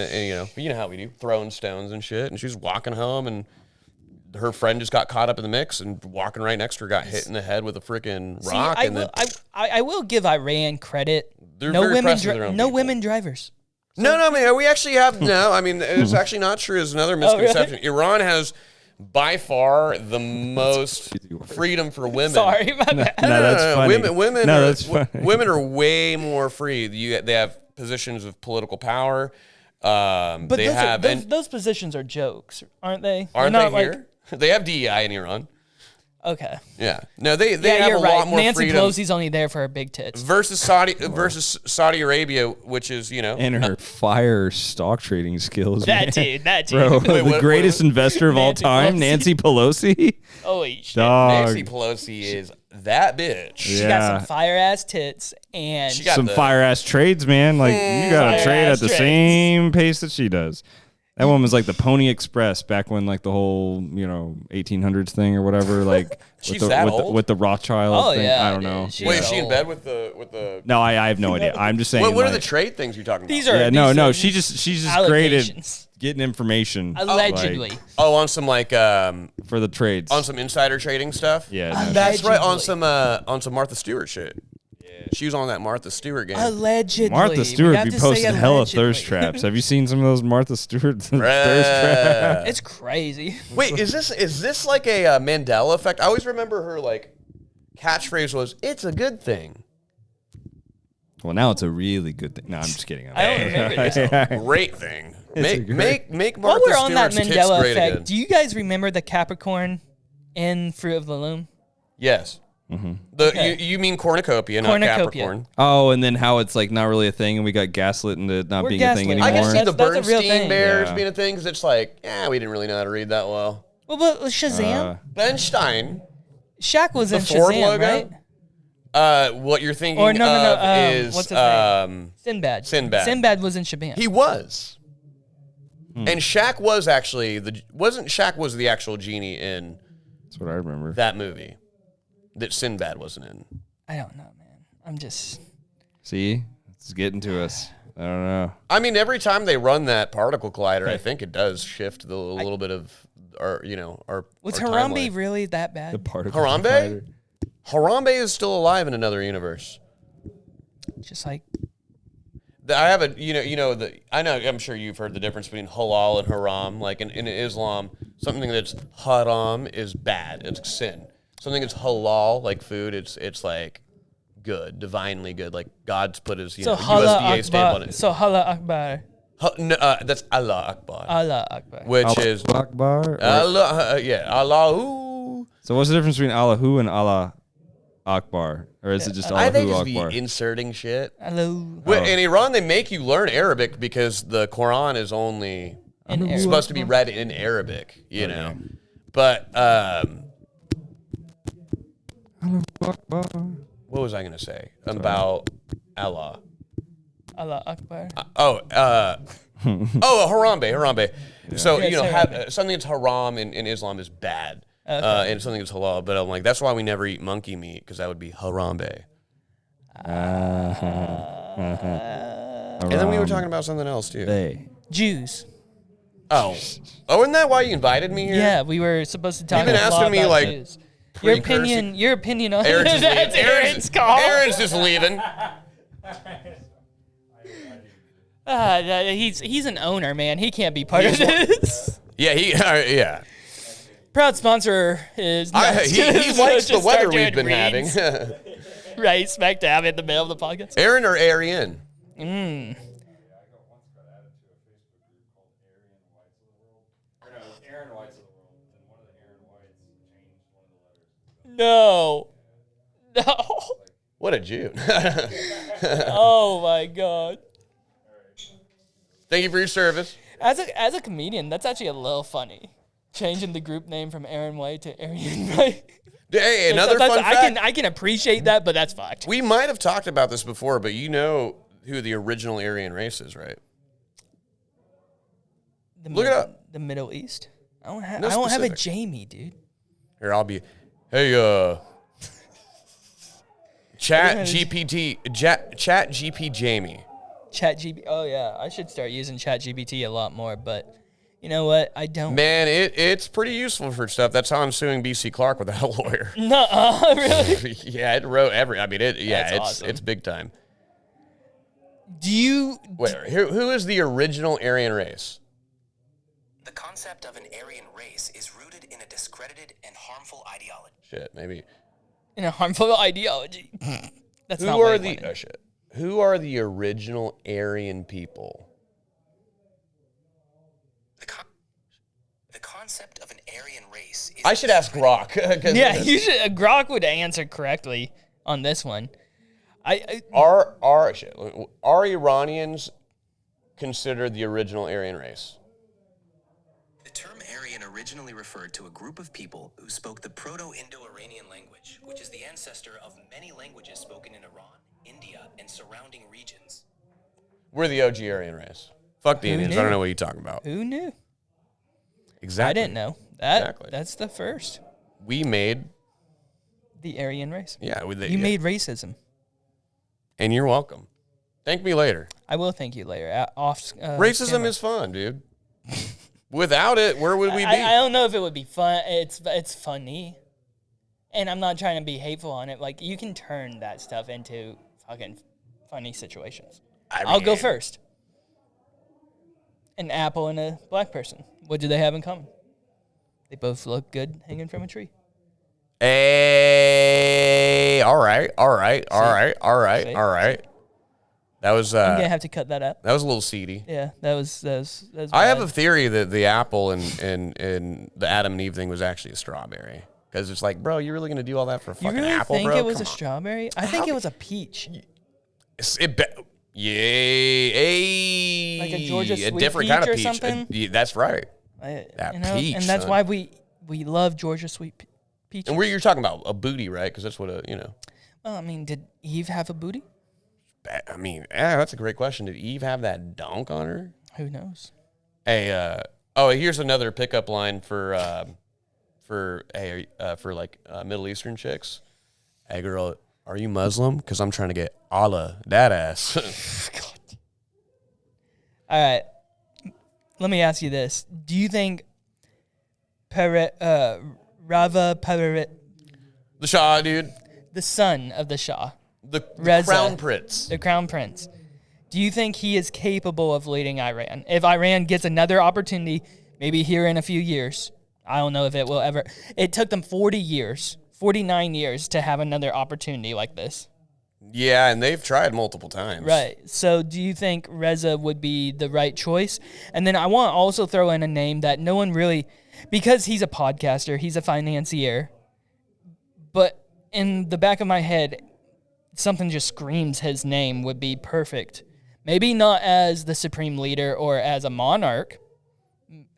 you know how we do, throwing stones and shit. And she was walking home, and her friend just got caught up in the mix, and walking right next to her got hit in the head with a freaking rock. I will give Iran credit. They're very women drivers. So, no, man. We actually have no. I mean, it's actually not true. It's another misconception. Really? Iran has by far the most freedom for women. Sorry, my bad. That's funny. Women are way more free. They have positions of political power. But those positions are jokes, aren't they? Aren't they here? They have DEI in Iran. Okay. Yeah. No, they have a lot more Nancy freedom. Pelosi's only there for her big tits. Versus Saudi Arabia, which is, and her fire stock trading skills. That dude. Bro, the greatest investor of all time, Nancy Pelosi. Holy shit. Dog. Nancy Pelosi is that bitch. She got some fire ass tits and she got some fire ass trades, man. Like you gotta trade at the same pace that she does. That one was like the Pony Express back when like the whole 1800s thing or whatever. Like with the Rothschild thing. Yeah, I don't know. Wait, is she in bed with the? No, I have no idea. I'm just saying. What are the trade things you're talking about? These are she's just great at getting information. Allegedly. On some for the trades. On some insider trading stuff. Yeah, that's right. On some Martha Stewart shit. She was on that Martha Stewart game. Allegedly. Martha Stewart be posting hella thirst traps. Have you seen some of those Martha Stewart thirst traps? It's crazy. Wait, is this like a Mandela effect? I always remember her like catchphrase was, "It's a good thing." Well, now it's a really good thing. No, I'm just kidding. I don't remember this. Great thing. Make Martha While we're on that Stewart's Mandela great effect, again. do you guys remember the Capricorn in Fruit of the Loom? Yes. Mm-hmm. You mean cornucopia, not Capricorn. Oh, and then how it's like not really a thing, and we got gaslit into not being a thing anymore. I can see the That's a real Bernstein thing. Bears being a thing because it's like, we didn't really know how to read that well. Well, but Shazam? Bernstein. Shaq was in Ford Shazam, logo? right? What you're thinking Or no, is what's his name? Sinbad. Sinbad was in Shazam. He was. And Shaq was actually Shaq was the actual genie in That's what I remember. That movie that Sinbad wasn't in. I don't know, man. I'm just... See? It's getting to us. I don't know. I mean, every time they run that particle collider, I think it does shift a little bit of our Was our Harambe timeline. really that bad? The particle Harambe? collider. Harambe is still alive in another universe. Just like... I have I'm sure you've heard the difference between halal and haram. Like in Islam, something that's haram is bad. It's sin. Something that's halal, like food, it's like good, divinely good. Like God's put his USDA stamp on it. So Allah Akbar. That's Allah Akbar. Allah Akbar. Which Allah is Akbar? Allah, Allahu. So what's the difference between Allahu and Allah Akbar? Or is it just I think Allahu just Akbar? be inserting shit. Hello. In Iran, they make you learn Arabic because the Quran is only supposed to be read in Arabic, you know. But what was I going to say about Allah? Allah Akbar. Harambe. So, Yes, you know, Harambe. something that's haram in Islam is bad. Okay. And something that's halal. But I'm like, that's why we never eat monkey meat, because that would be harambe. And then we were talking about something else, too. Jews. Oh, isn't that why you invited me here? Yeah, we were supposed to talk You've been a lot asking me, about like, Jews. Your opinion on Aaron's just that's leaving. Aaron's call. Aaron's just leaving. He's an owner, man. He can't be part of this. Yeah, yeah. Proud sponsor is. He likes the weather we've been having. Right, smack dab in the middle of the podcast. Aaron or Arian? No. What a Jew. Oh my God. Thank you for your service. As a comedian, that's actually a little funny. Changing the group name from Aaron White to Arian White. Hey, another fun fact. I can appreciate that, but that's fucked. We might have talked about this before, but you know who the original Aryan race is, right? Look it up. The Middle East. I don't have a specific. Jamie, dude. Here, I'll be. Hey, Chat GPT Jamie. ChatGPT. Oh yeah, I should start using ChatGPT a lot more, but you know what? I don't. Man, it's pretty useful for stuff. That's how I'm suing BC Clark without a lawyer. Nuh-uh, really? Yeah, it wrote That's awesome. It's big time. Do you? Wait, who is the original Aryan race? The concept of an Aryan race is rooted in a discredited and harmful ideology. Shit, maybe. In a harmful ideology. That's Who not are what I the wanted. oh shit? Who are the original Aryan people? The concept of an Aryan race is... I should ask Grok. Yeah, you should. Grok would answer correctly on this one. Are Iranians considered the original Aryan race? The term Aryan originally referred to a group of people who spoke the Proto-Indo-Iranian language, which is the ancestor of many languages spoken in Iran, India, and surrounding regions. We're the OG Aryan race. Fuck the Who Indians. knew? I don't know what you're talking about. Who knew? Exactly. I didn't know that. Exactly. That's the first. We made. The Aryan race. Yeah. You made racism. And you're welcome. Thank me later. I will thank you later. Racism camera. is fun, dude. Without it, where would we be? I don't know if it would be fun. It's funny, and I'm not trying to be hateful on it. Like, you can turn that stuff into fucking funny situations. I'll go first. An apple and a black person. What do they have in common? They both look good hanging from a tree. Hey, all right. See? That was I'm gonna have to cut that out. that was a little seedy. Yeah, that was I have bad. a theory that the apple and the Adam and Eve thing was actually a strawberry. Because it's like, bro, you're really gonna do all that for a You fucking really apple, think bro? it was Come a on. strawberry? I think it was a peach. Yay! Like a Georgia sweet different peach kind of or peach. something? That's right. That peach, and that's son. why we love Georgia sweet peaches. And you're talking about a booty, right? Because that's what Well, I mean, did Eve have a booty? I mean, that's a great question. Did Eve have that donk on her? Who knows? Hey, here's another pickup line for Middle Eastern chicks. Hey, girl, are you Muslim? Because I'm trying to get Allah that ass. All right. Let me ask you this: do you think Rava Paravet, The Shah, dude. the son of the Shah, The Reza, Crown Prince. the Crown Prince, do you think he is capable of leading Iran? If Iran gets another opportunity, maybe here in a few years, I don't know if it will ever. It took them 49 years to have another opportunity like this. Yeah, and they've tried multiple times. Right. So do you think Reza would be the right choice? And then I want to also throw in a name that no one really, because he's a podcaster, he's a financier, but in the back of my head, something just screams his name would be perfect. Maybe not as the supreme leader or as a monarch,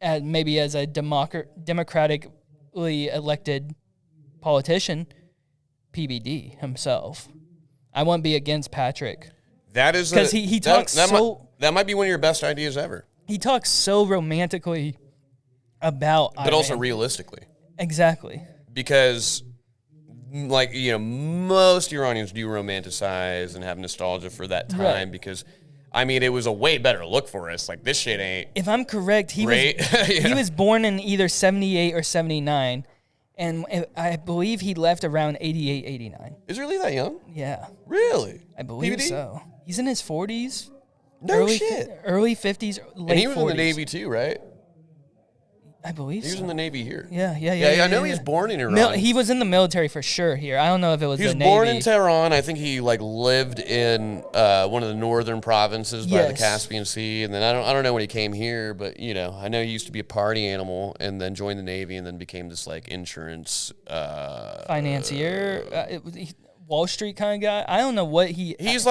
maybe as a democratically elected politician, PBD himself. I won't be against Patrick. That is because he talks that might be one of your best ideas ever. He talks so romantically about but also realistically. Exactly. Because, like, you know, most Iranians do romanticize and have nostalgia for that time right. because, I mean, it was a way better look for us. Like, this shit ain't. If I'm correct, he was born in either 78 or 79, and I believe he left around 88, 89. Is he really that young? Yeah. Really? I believe so. He's in his 40s. No shit. Early 50s, late 40s. And he was in the Navy too, right? I believe he was in the Navy here. Yeah. I know he was born in Iran. He was in the military for sure here. I don't know if it was the Navy. He was born in Tehran. I think he lived in one of the northern provinces by the Caspian Sea, and then I don't know when he came here, but you know, I know he used to be a party animal and then joined the Navy and then became this insurance financier, Wall Street kind of guy. I don't know what he's it's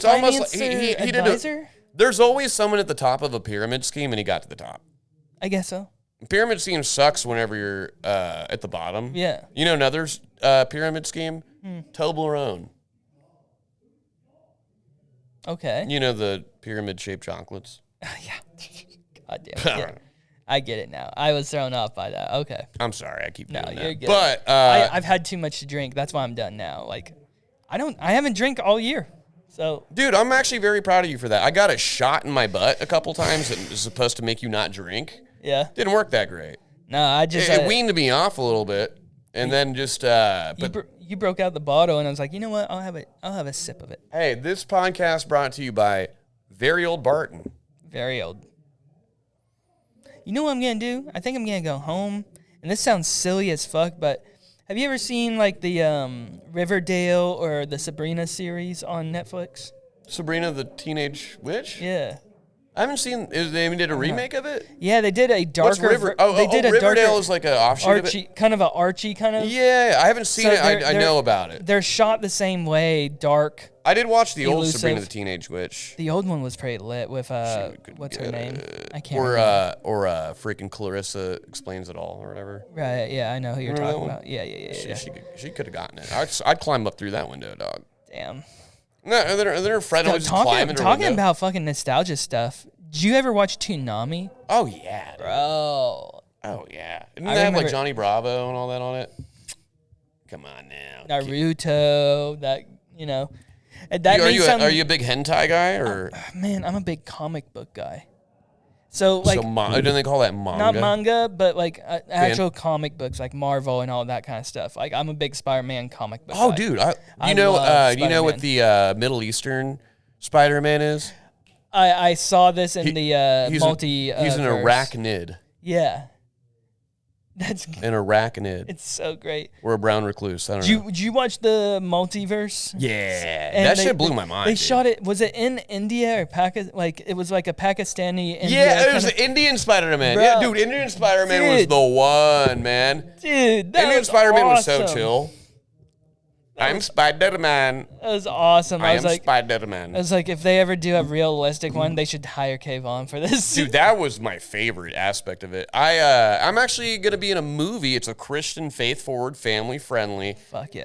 almost like he advisor? There's always someone at the top of a pyramid scheme, and he got to the top. I guess so. Pyramid scheme sucks whenever you're at the bottom. Yeah. You know another pyramid scheme? Toblerone. Okay. You know the pyramid-shaped chocolates? Yeah. God damn it. Yeah. I get it now. I was thrown off by that. Okay. I'm sorry. I keep doing that. You're good. But I've had too much to drink. That's why I'm done now. I haven't drank all year. So, dude, I'm actually very proud of you for that. I got a shot in my butt a couple times that was supposed to make you not drink. Yeah. Didn't work that great. No, I just... It weaned me off a little bit, and then just... you broke out the bottle, and I was like, you know what? I'll have a sip of it. Hey, this podcast brought to you by Very Old Barton. Very old. You know what I'm going to do? I think I'm going to go home, and this sounds silly as fuck, but... Have you ever seen the Riverdale or the Sabrina series on Netflix? Sabrina the Teenage Witch? Yeah. I haven't seen. They did a remake of it? Yeah, they did a darker. Riverdale is like an offshoot of it? Kind of an Archie kind of. Yeah, I haven't seen it. I know about it. They're shot the same way, dark. I did watch the old elusive. Sabrina the Teenage Witch. The old one was pretty lit with what's her name? I can't remember. Or freaking Clarissa Explains It All or whatever. Right, yeah, I know who you're talking about. Yeah. She could have gotten it. I'd climb up through that window, dog. Damn. No, and then her friend was climbing her Talking window. about fucking nostalgia stuff. Did you ever watch Toonami? Oh yeah, dude. Bro. Oh yeah. Didn't they have Johnny Bravo and all that on it? Come on now. Naruto, Are you a big hentai guy or? Man, I'm a big comic book guy. So don't they call that manga? Not manga, but actual comic books like Marvel and all that kind of stuff. Like I'm a big Spider-Man comic book guy. Oh, dude, you know what the Middle Eastern Spider-Man is? I saw this in the he's an arachnid. Yeah. That's an arachnid. It's so great. Or a brown recluse. I don't know. Did you watch the multiverse? Yeah. And that shit blew my mind. They shot it. Was it in India or Pakistan? It was like a Pakistani India. Yeah, it was the Indian Spider-Man. Yeah, dude, Indian Spider-Man was the one, man. Dude, Indian Spider-Man was so chill. I'm Spider-Man. That was awesome. I am Spider-Man. I was like, if they ever do a realistic one, they should hire Kayvon for this. Dude, that was my favorite aspect of it. I'm actually going to be in a movie. It's a Christian, faith-forward, family-friendly,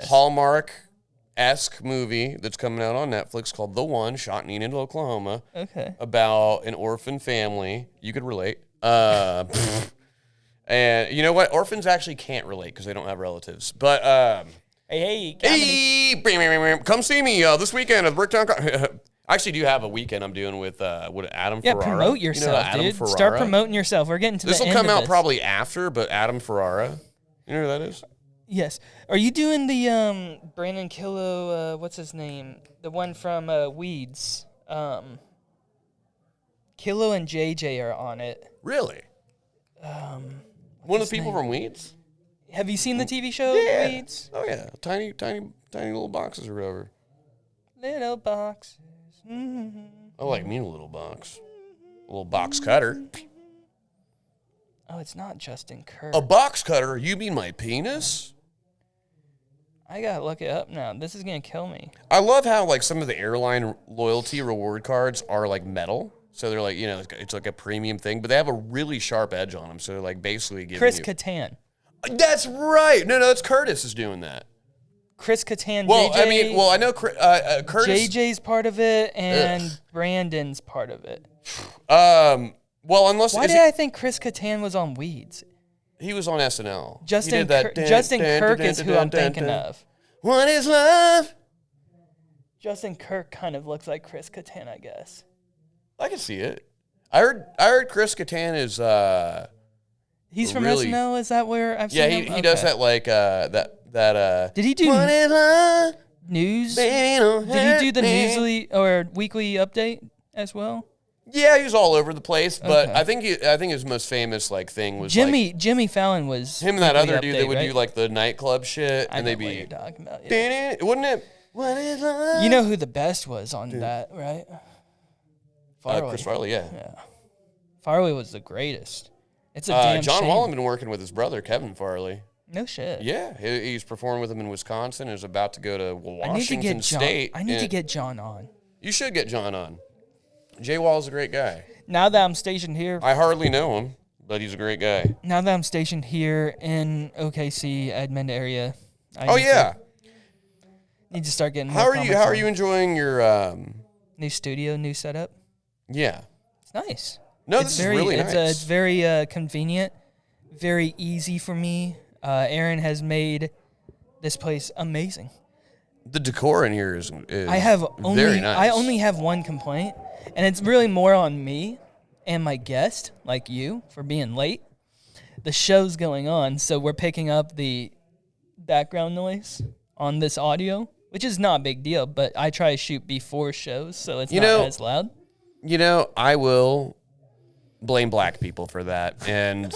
Hallmark-esque movie that's coming out on Netflix called The One, shot in Enid, Oklahoma. Okay. About an orphan family. You could relate. And you know what? Orphans actually can't relate because they don't have relatives. But... Hey, come see me this weekend at Bricktown. I actually do have a weekend I'm doing with Adam Ferrara. Yeah, promote yourself, dude. Ferrara? Start promoting yourself. We're getting to the end of this. This will come out probably after, but Adam Ferrara. You know who that is? Yes. Are you doing the Brandon Killo, what's his name? The one from Weeds. Killo and JJ are on it. Really? One of the people from Weeds? Have you seen the TV show Weeds? Oh yeah, tiny little boxes or whatever. Little boxes. Mm-hmm. I like me a little box. A little box cutter. Oh, it's not Justin Kirk. A box cutter? You mean my penis? I gotta look it up now. This is gonna kill me. I love how like some of the airline loyalty reward cards are like metal. So they're like, it's like a premium thing, but they have a really sharp edge on them. So they're like basically giving Chris you... Kattan. That's right. No, that's Curtis is doing that. Chris Kattan, Well, JJ, I know Curtis... JJ's part of it and Brandon's part of it. Well, unless... Why did I think Chris Kattan was on Weeds? He was on SNL. Justin Kirk is who I'm thinking of. What is love? Justin Kirk kind of looks like Chris Kattan, I guess. I can see it. I heard Chris Kattan is he's from really, SNL. Is that where I've seen him? Yeah, he does that like that. Did he do what is love? News? Baby, Did he do the newsly or weekly update as well? Yeah, he was all over the place, but Okay. I think his most famous like thing was Jimmy Fallon was him and that Weekly other dude Update, that would right? do like the nightclub shit, I and know they'd what be you're talking about. Yeah. wouldn't it? What is love? You know who the best was on that, right? Farley. Chris Farley, yeah. Farley was the greatest. It's a damn John shame. Wallen been working with his brother Kevin Farley. No shit. Yeah, he's performing with him in Wisconsin. Is about to go to Washington State. I need to get John on. You should get John on. Jay Wall's a great guy. Now that I'm stationed here. I hardly know him, but he's a great guy. Now that I'm stationed here in OKC, Edmond area. Need to start getting. How are you enjoying your new studio, new setup? Yeah. It's nice. No, this is really nice. It's very convenient, very easy for me. Aaron has made this place amazing. The decor in here is very nice. I only have one complaint, and it's really more on me and my guest, like you, for being late. The show's going on, so we're picking up the background noise on this audio, which is not a big deal, but I try to shoot before shows, so it's not as loud. I will blame black people for that, and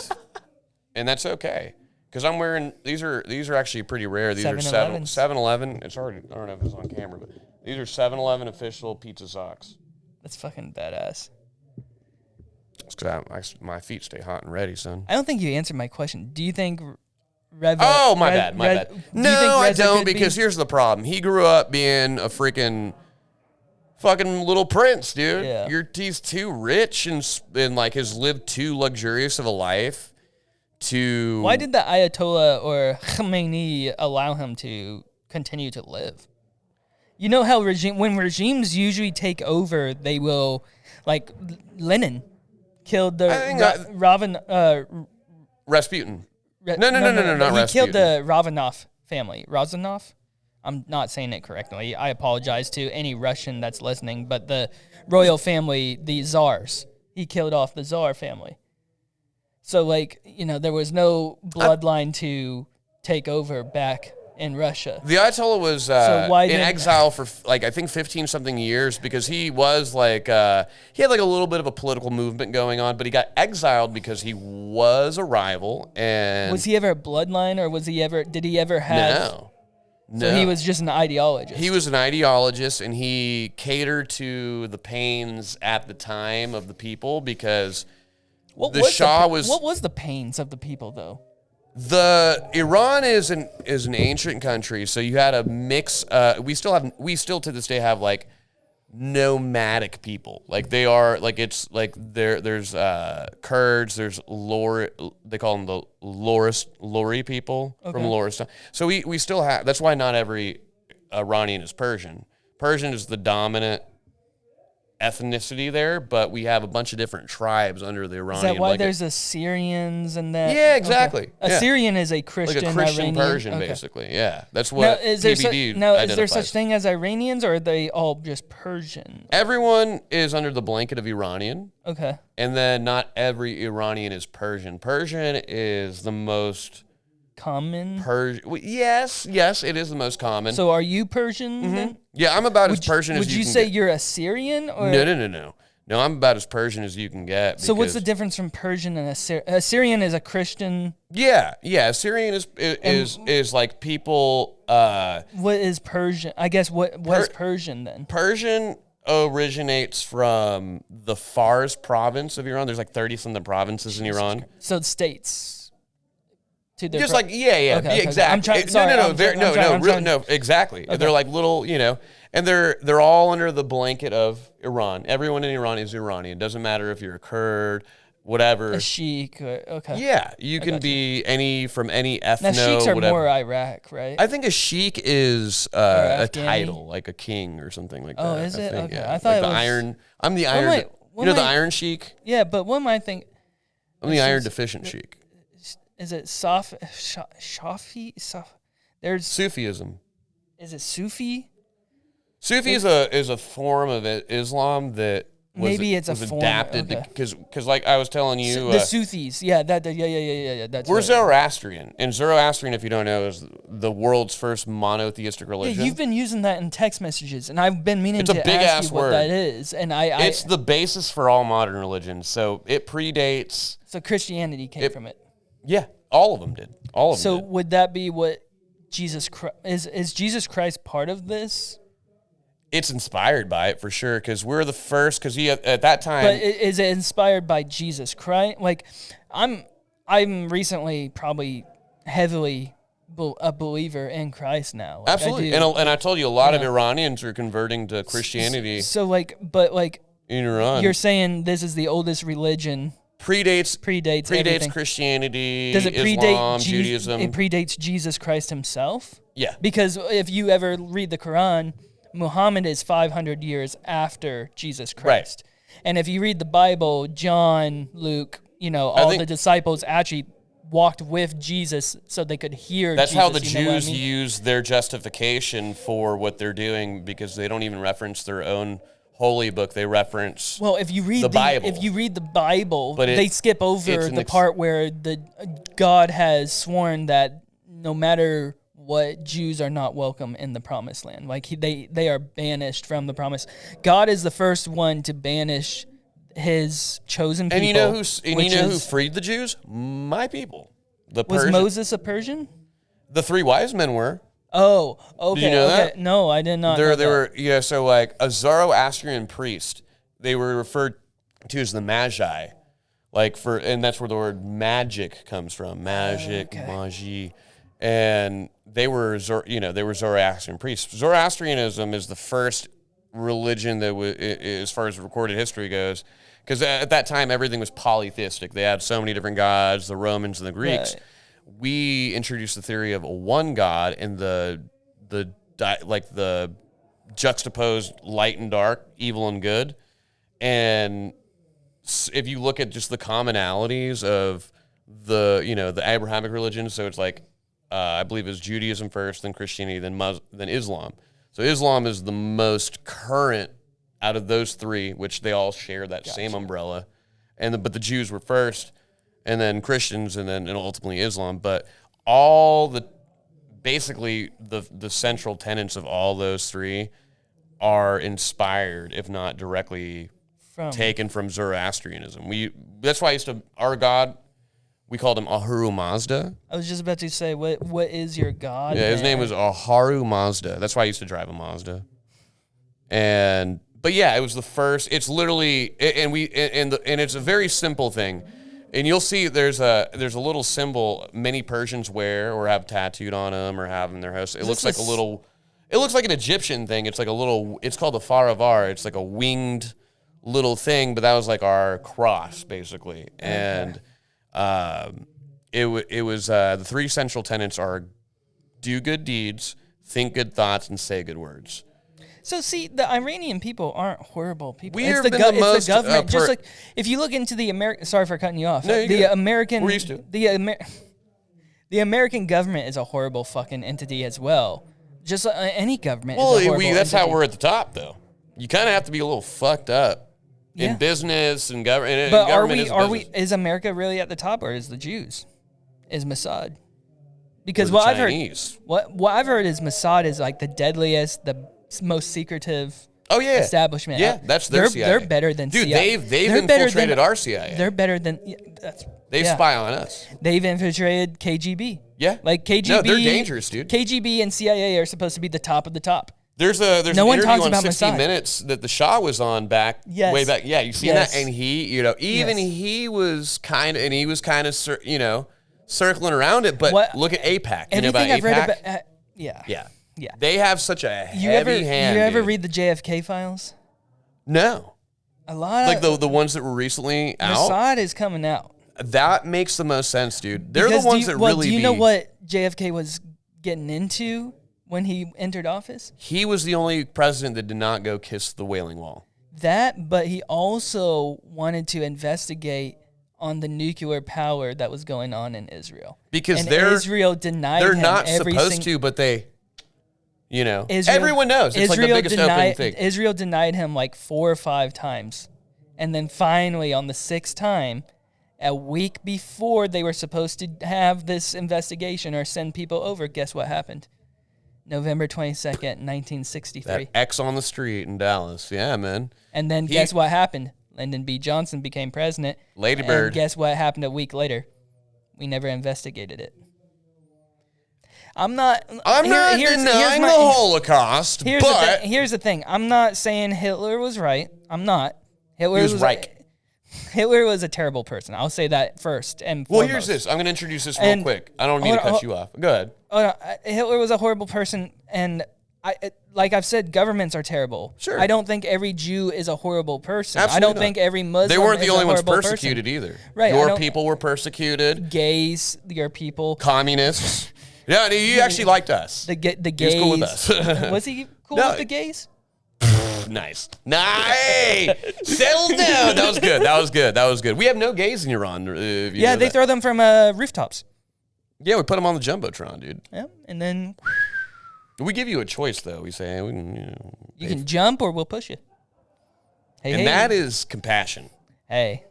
that's okay. Because I'm wearing these are actually pretty rare. These are 7-Eleven. It's already, I don't know if it's on camera, but these are 7-Eleven official pizza socks. That's fucking badass. It's because my feet stay hot and ready, son. I don't think you answered my question. Do you think my bad. No, I don't, because here's the problem. He grew up being a freaking fucking little prince, dude. Yeah. He's too rich and like has lived too luxurious of a life. Why did the Ayatollah or Khamenei allow him to continue to live? You know how when regimes usually take over, they will, like Lenin killed the Rasputin. No, not He Rasputin. killed the Romanov family. Rozanov? I'm not saying it correctly. I apologize to any Russian that's listening, but the royal family, the Tsars, he killed off the Tsar family. So, like, there was no bloodline to take over back in Russia. The Ayatollah was in exile for, like, I think 15-something years because he was, like, he had, like, a little bit of a political movement going on, but he got exiled because he was a rival. And was he ever a bloodline, or did he ever have... No. So he was just an ideologist. He was an ideologist, and he catered to the pains at the time of the people because... What was the pains of the people, though? Iran is an ancient country, so you had a mix. We still to this day have like nomadic people. Like they are like it's like there's Kurds, there's they call them the Lori people from Loristan. So we still have. That's why not every Iranian is Persian. Persian is the dominant ethnicity there, but we have a bunch of different tribes under the Iranian. Is that why there's Assyrians and that? Yeah, exactly. Okay. Assyrian is a Christian, like a Christian Iranian. Persian, basically. Yeah, that's what is PBD there such thing as Iranians, or are they all just Persian? Everyone is under the blanket of Iranian. Okay. And then not every Iranian is Persian. Persian is the most common. Yes, it is the most common. So are you Persian then? Yeah, I'm about as Persian as you can get. Would you say you're Assyrian? Or? No, I'm about as Persian as you can get. So what's the difference from Persian and Assyrian? Assyrian is a Christian. Yeah. Assyrian is like people. What is Persian? I guess what is Persian then? Persian originates from the Fars province of Iran. There's like 30-something provinces in Iran. So states. to their just like Okay. exactly. I'm trying. Sorry, No, exactly. Okay. They're like little, and they're all under the blanket of Iran. Everyone in Iran is Iranian. Doesn't matter if you're a Kurd, whatever. A sheik. Okay. Yeah, you can be from any ethno. Now sheiks are whatever. more Iraq, right? I think a sheik is a Afghani? title, like a king or something like that. Oh, is it? Think, okay, yeah. I thought like it the was iron. I'm the iron. The Iron Sheik. Yeah, but what am I thinking? I'm the iron deficient sheik. Is it Shafi? There's Sufism. Is it Sufi? Sufi is a form of Islam that was adapted because like I was telling you, the Sufis. Yeah, yeah. That's we're Zoroastrian, and Zoroastrian, if you don't know, is the world's first monotheistic religion. Yeah, you've been using that in text messages, and I've been meaning to ask you what that is. And it's the basis for all modern religions. So it predates. So Christianity came from it. Yeah, all of them did. All of them. So did. would that be what Jesus Christ is? Jesus Christ part of this? It's inspired by it for sure because we're the first. Because at that time, but is it inspired by Jesus Christ? Like, I'm recently probably heavily a believer in Christ now. Like, absolutely, and I told you a lot of Iranians are converting to Christianity. So in Iran, you're saying this is the oldest religion. Predates everything. Christianity. Does it predate Islam, Judaism? It predates Jesus Christ himself. Yeah, because if you ever read the Quran, Muhammad is 500 years after Jesus Christ. Right. And if you read the Bible, John, Luke, all the disciples actually walked with Jesus so they could hear that's Jesus. How the Jews use their justification for what they're doing because they don't even reference their own holy book. They reference if you read the Bible. If you read the Bible, they skip over the part where God has sworn that no matter what, Jews are not welcome in the promised land. Like they are banished from the promise. God is the first one to banish his chosen people. And you know who freed the Jews? My people. Was Moses a Persian? The 3 wise men were. Oh, okay. Did you know that? No, I did not. They were so like a Zoroastrian priest. They were referred to as the Magi, and that's where the word magic comes from. Magic, magi. And they were Zoroastrian priests. Zoroastrianism is the first religion that as far as recorded history goes, because at that time everything was polytheistic. They had so many different gods, the Romans and the Greeks. Right. We introduced the theory of one God and the juxtaposed light and dark, evil and good. And if you look at just the commonalities of the Abrahamic religions, so it's like. I believe it's Judaism first, then Christianity, then Islam. So Islam is the most current out of those 3, which they all share that same umbrella. But the Jews were first, and then Christians, and ultimately Islam. But all the central tenets of all those 3 are inspired, if not directly taken from Zoroastrianism. That's why our God. We called him Ahura Mazda. I was just about to say, what is your God? Yeah, his name was Ahura Mazda. That's why I used to drive a Mazda. But yeah, it was the first. It's literally, and it's a very simple thing. And you'll see there's a little symbol many Persians wear or have tattooed on them or have in their house. It looks like an Egyptian thing. It's like it's called a faravar. It's like a winged little thing, but that was like our cross basically. And it was the 3 central tenets are do good deeds, think good thoughts, and say good words. So see, the Iranian people aren't horrible people. It's the government. Just like if you look into the American. Sorry for cutting you off. No, the American. We're used to the American government is a horrible fucking entity as well. Just any government. Well, is a horrible that's entity. how we're at the top, though. You kind of have to be a little fucked up. In business and government. But government is America really at the top, or is the Jews? Is Mossad? Because what I've heard, what I've heard is Mossad is like the deadliest, the most secretive establishment. Yeah, that's their CIA. They're better than CIA. They've infiltrated our CIA. They're better than They spy on us. They've infiltrated KGB. Yeah. Like KGB. No, they're dangerous, dude. KGB and CIA are supposed to be the top of the top. There's no an one interview talks on about 60 Mossad. Minutes that the Shah was on way back. Yeah, you seen that? And he, he was kind of, circling around it, but look at AIPAC. You know about I've read AIPAC? about, yeah. They have such a heavy hand. You ever dude. read the JFK files? No. A lot Like of the ones that were recently out? Mossad is coming out. That makes the most sense, dude. They're Because the ones that really do you know what JFK was getting into when he entered office? He was the only president that did not go kiss the Wailing Wall. That, but he also wanted to investigate on the nuclear power that was going on in Israel. Because Israel denied they're him not every supposed to, but they, Israel, everyone knows. It's like the biggest open thing. Israel denied him like 4 or 5 times. And then finally, on the 6th time, a week before they were supposed to have this investigation or send people over, guess what happened? November 22nd, 1963. That X on the street in Dallas. Yeah, man. And then guess what happened? Lyndon B. Johnson became president. Lady Bird. And guess what happened a week later? We never investigated it. I'm not denying the Holocaust, here's the thing. I'm not saying Hitler was right. I'm not. Hitler was right. Hitler was a terrible person. I'll say that first and foremost. Well, here's this. I'm going to introduce this real quick. I don't mean to cut you off. Go ahead. Hitler was a horrible person, and like I've said, governments are terrible. Sure. I don't think every Jew is a horrible person. Absolutely I don't not. think every Muslim They weren't the only ones person. persecuted either. Right. Your people were persecuted. Gays, your people. Communists. Yeah, you actually liked us. The gays. He was cool with us. Was he cool with the gays? Nice. Settle down. That was good. We have no gays in Iran. They throw them from rooftops. Yeah, we put them on the Jumbotron, dude. Yeah, and then we give you a choice, though. We say, you can jump or we'll push you. That is compassion. Hey.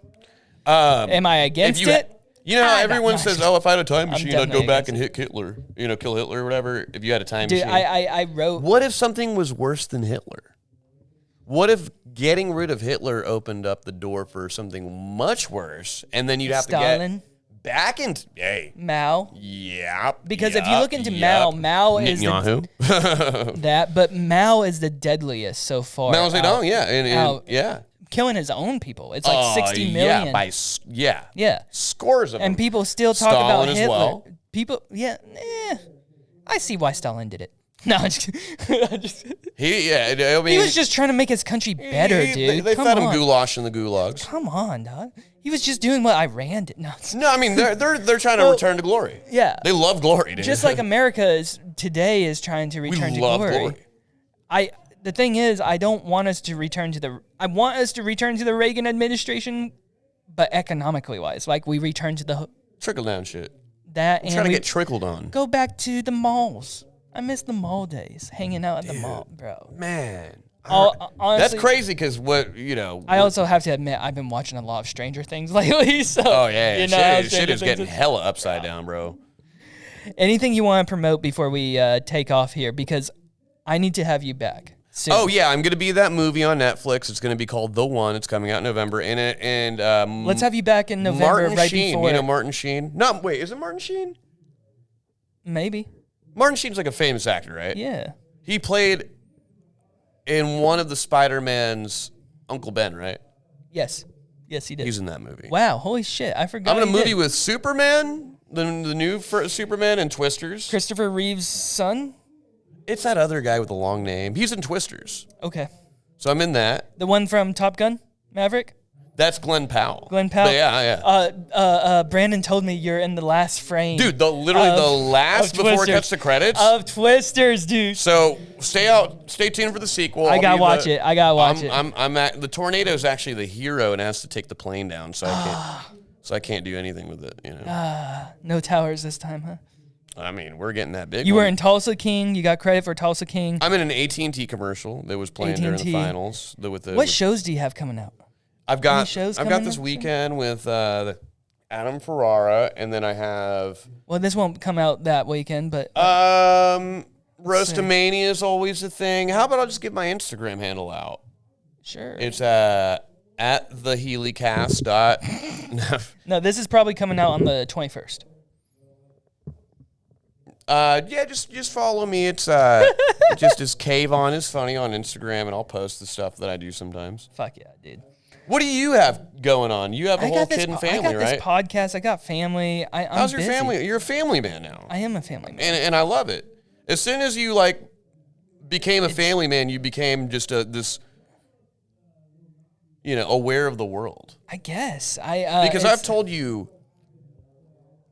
Am I against it? You know how everyone says, if I had a time machine, I'd go back and hit Hitler. Kill Hitler or whatever. If you had a time machine. I wrote. What if something was worse than Hitler? What if getting rid of Hitler opened up the door for something much worse, and then you'd have to get back into Mao? Yeah. Because if you look into Mao is but Mao is the deadliest so far. Mao Zedong, killing his own people. It's like 60 million. Yeah, scores of them. And people still talk Stalin about as Hitler. well. People, I see why Stalin did it. No, I'm just he was just trying to make his country better, dude. They fed him goulash in the gulags. Come on, dog. He was just doing what Iran did. No, I mean they're trying to return to glory. Yeah, they love glory, dude. Just like America today is trying to return to glory. The thing is, I don't want us to return to the. I want us to return to the Reagan administration, but economically wise, like we return to the trickle down shit. That I'm trying to get trickled on. Go back to the malls. I miss the mall days, hanging out at the mall, bro. Man, honestly, that's crazy because I also have to admit, I've been watching a lot of Stranger Things lately. So shit is getting hella upside down, bro. Anything you want to promote before we take off here? Because I need to have you back soon. Oh yeah, I'm gonna be that movie on Netflix. It's gonna be called The One. It's coming out in November. And let's have you back in November. Martin Sheen, you know Martin Sheen? No, wait, is it Martin Sheen? Maybe. Martin Sheen's like a famous actor, right? Yeah. He played in one of the Spider-Man's Uncle Ben, right? Yes, he did. He's in that movie. Wow, holy shit! I forgot. I'm in a movie with Superman, the new Superman, and Twisters. Christopher Reeve's son. It's that other guy with the long name. He's in Twisters. Okay. So I'm in that. The one from Top Gun, Maverick? That's Glenn Powell. Glenn Powell? But yeah. Brandon told me you're in the last frame. Dude, literally the last before it cuts the credits. Of Twisters, dude. So stay tuned for the sequel. I gotta watch it. I'm at the tornado's actually the hero and has to take the plane down, so I can't do anything with it, No towers this time, huh? I mean, we're getting that big. You were in Tulsa King. You got credit for Tulsa King. I'm in an AT&T commercial that was playing during the finals. What shows do you have coming out? I've got this weekend with Adam Ferrara, and then I have. Well, this won't come out that weekend, but. Roastamania is always a thing. How about I'll just get my Instagram handle out? Sure. It's at TheHeleyCast. No, this is probably coming out on the 21st. Yeah, just follow me. It's just as Kayvon is funny on Instagram, and I'll post the stuff that I do sometimes. Fuck yeah, dude. What do you have going on? You have a whole kid and family, right? I got this podcast. I got family. I'm How's your busy. family? You're a family man now. I am a family man. And I love it. As soon as you became a family man, you became just this aware of the world. I guess because I've told you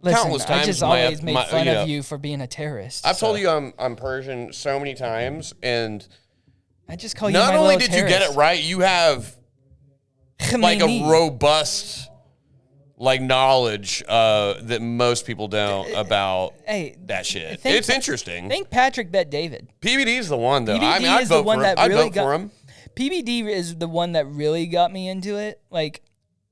countless times. I just always made fun of you for being a terrorist. I've told you I'm Persian so many times, and I just call you not my only little did you get it right, you have like a robust knowledge that most people don't about that shit. It's interesting. I think Patrick bet David. PBD is the one though. PBD I'd vote for him. I'd vote for him. PBD is the one that really got me into it. Like,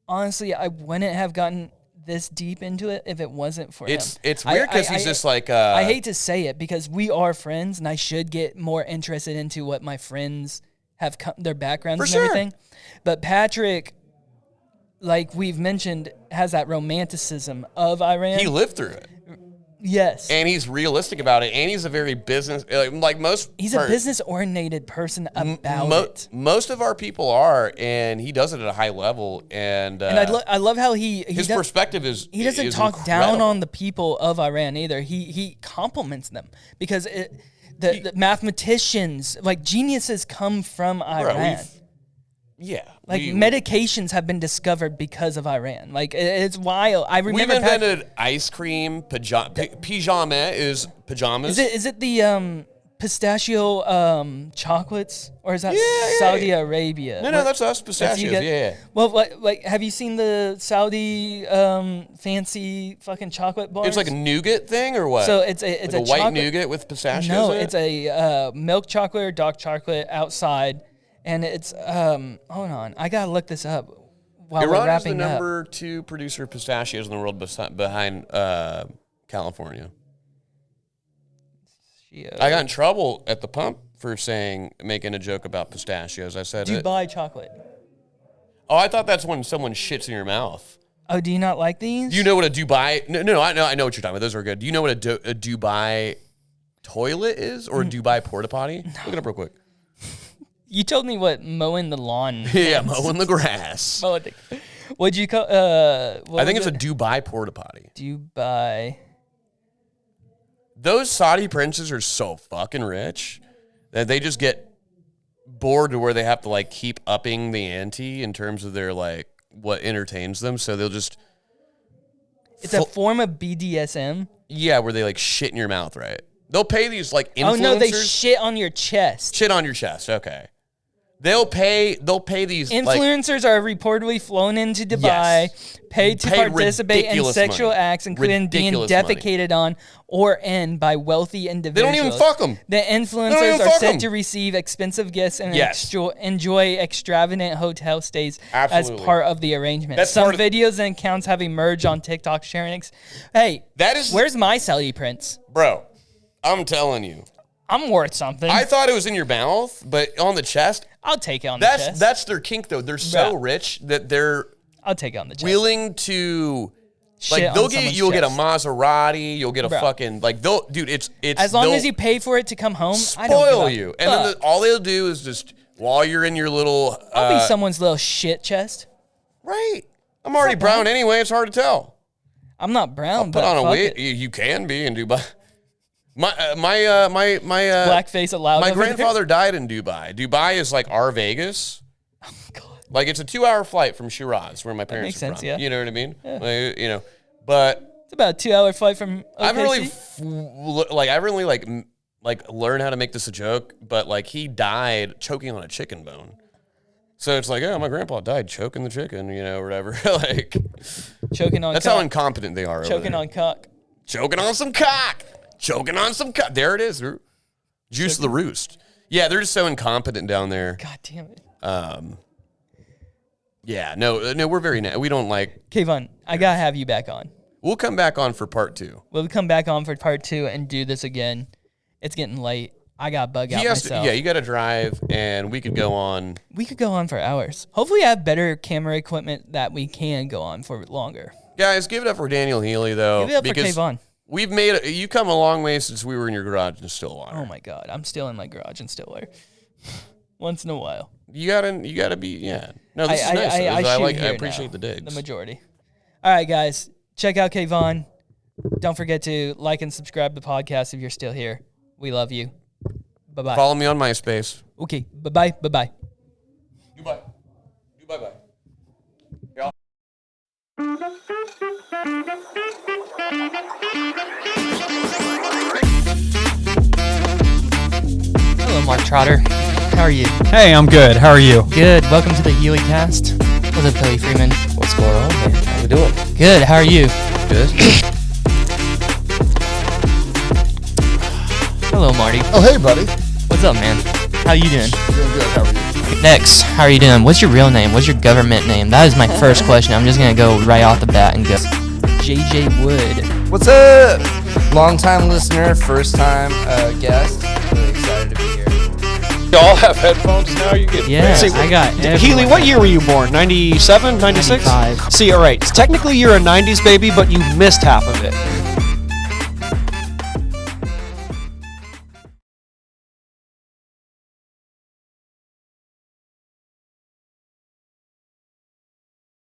honestly, I wouldn't have gotten this deep into it if it wasn't for him. It's weird because he's just like I hate to say it because we are friends and I should get more interested into what my friends have their backgrounds and everything. But Patrick, like we've mentioned, has that romanticism of Iran. He lived through it. Yes. And he's realistic about it. And he's a very business, he's a business-oriented person about it. Most of our people are, and he does it at a high level. And I love how his perspective is he doesn't is talk incredible. down on the people of Iran either. He compliments them because the mathematicians, geniuses, come from Iran. Medications have been discovered because of Iran. It's wild. I remember we've invented ice cream. Pajama is pajamas. Is it the pistachio chocolates, or is that Saudi Arabia? No, that's us. Pistachios. Yeah. Well, have you seen the Saudi fancy fucking chocolate bars? It's like a nougat thing, or what? So it's a white chocolate nougat with pistachios. No, in it? it's a milk chocolate or dark chocolate outside. And it's, hold on, I gotta look this up while we're wrapping up. Iran is the number 2 producer of pistachios in the world behind California. I got in trouble at the pump for making a joke about pistachios. I said Dubai chocolate. Oh, I thought that's when someone shits in your mouth. Oh, do you not like these? Do you know what a Dubai? No, I know what you're talking about. Those are good. Do you know what a Dubai toilet is, or a Dubai porta potty? No. Look it up real quick. You told me what mowing the lawn. Yeah, mowing the grass. What'd you call? I think it's a Dubai porta potty. Dubai. Those Saudi princes are so fucking rich that they just get bored to where they have to keep upping the ante in terms of their what entertains them. So they'll just. It's a form of BDSM. Yeah, where they shit in your mouth, right? They'll pay these influencers. Oh no, they shit on your chest. Shit on your chest. Okay. They'll pay these influencers are reportedly flown into Dubai, paid to participate in sexual acts, including being defecated on or in by wealthy individuals. They don't even fuck them. The influencers are said to receive expensive gifts and enjoy extravagant hotel stays as part of the arrangement. Some videos and accounts have emerged on TikTok sharing. Where's my Saudi prince? Bro, I'm telling you. I'm worth something. I thought it was in your mouth, but on the chest. I'll take it on the chest. That's their kink, though. They're so rich that they're. I'll take it on the chest. Willing to, you'll get a Maserati, you'll get a fucking it's as long as you pay for it to come home. Spoil I don't you, and then all they'll do is just while you're in your little. I'll be someone's little shit chest. Right. I'm already brown anyway. It's hard to tell. I'm not brown. I'll put on a wig. You can be in Dubai. My blackface allowed. My grandfather died in Dubai. Dubai is like our Vegas. Oh God! It's a 2-hour flight from Shiraz, where my parents are from. Yeah. You know what I mean? Yeah. But it's about a 2-hour flight from. OKC. I've really learned how to make this a joke, but he died choking on a chicken bone. So it's my grandpa died choking the chicken, or whatever. Choking on. That's how incompetent they are. Choking on cock. Choking on some cock. Choking on some cock. There it is. Juice of the roost. Yeah, they're just so incompetent down there. God damn it. Yeah, no, we're very we don't Kayvon, I gotta have you back on. We'll come back on for part 2. We'll come back on for part 2 and do this again. It's getting late. I got bug out myself. You got to drive, and we could go on. We could go on for hours. Hopefully, I have better camera equipment that we can go on for longer. Guys, give it up for Daniel Healy, though. Give it up for Kayvon. You come a long way since we were in your garage in Stillwater. Oh my God, I'm still in my garage in Stillwater. Once in a while. You gotta be, yeah. No, this is nice. I appreciate the digs. The majority. All right, guys, check out Kayvon. Don't forget to like and subscribe to the podcast if you're still here. We love you. Bye-bye. Follow me on MySpace. Okay, bye-bye, bye-bye. Goodbye. Bye-bye. Yeah. Hello, Mark Trotter. How are you? Hey, I'm good. How are you? Good. Welcome to the HeleyCast. What's up, Billy Freeman? What's going on, man? How you doing? Good. How are you? Good. Hello, Marty. Oh, hey, buddy. What's up, man? How you doing? Doing good. How are you? Next, how are you doing? What's your real name? What's your government name? That is my first question. I'm just going to go right off the bat and go. JJ Wood. What's up? Long time listener, first time guest. Really excited to be here. Y'all have headphones now? You get I got Healy, what year were you born? 97, 96? 95. See, all right. Technically, you're a 90s baby, but you missed half of it.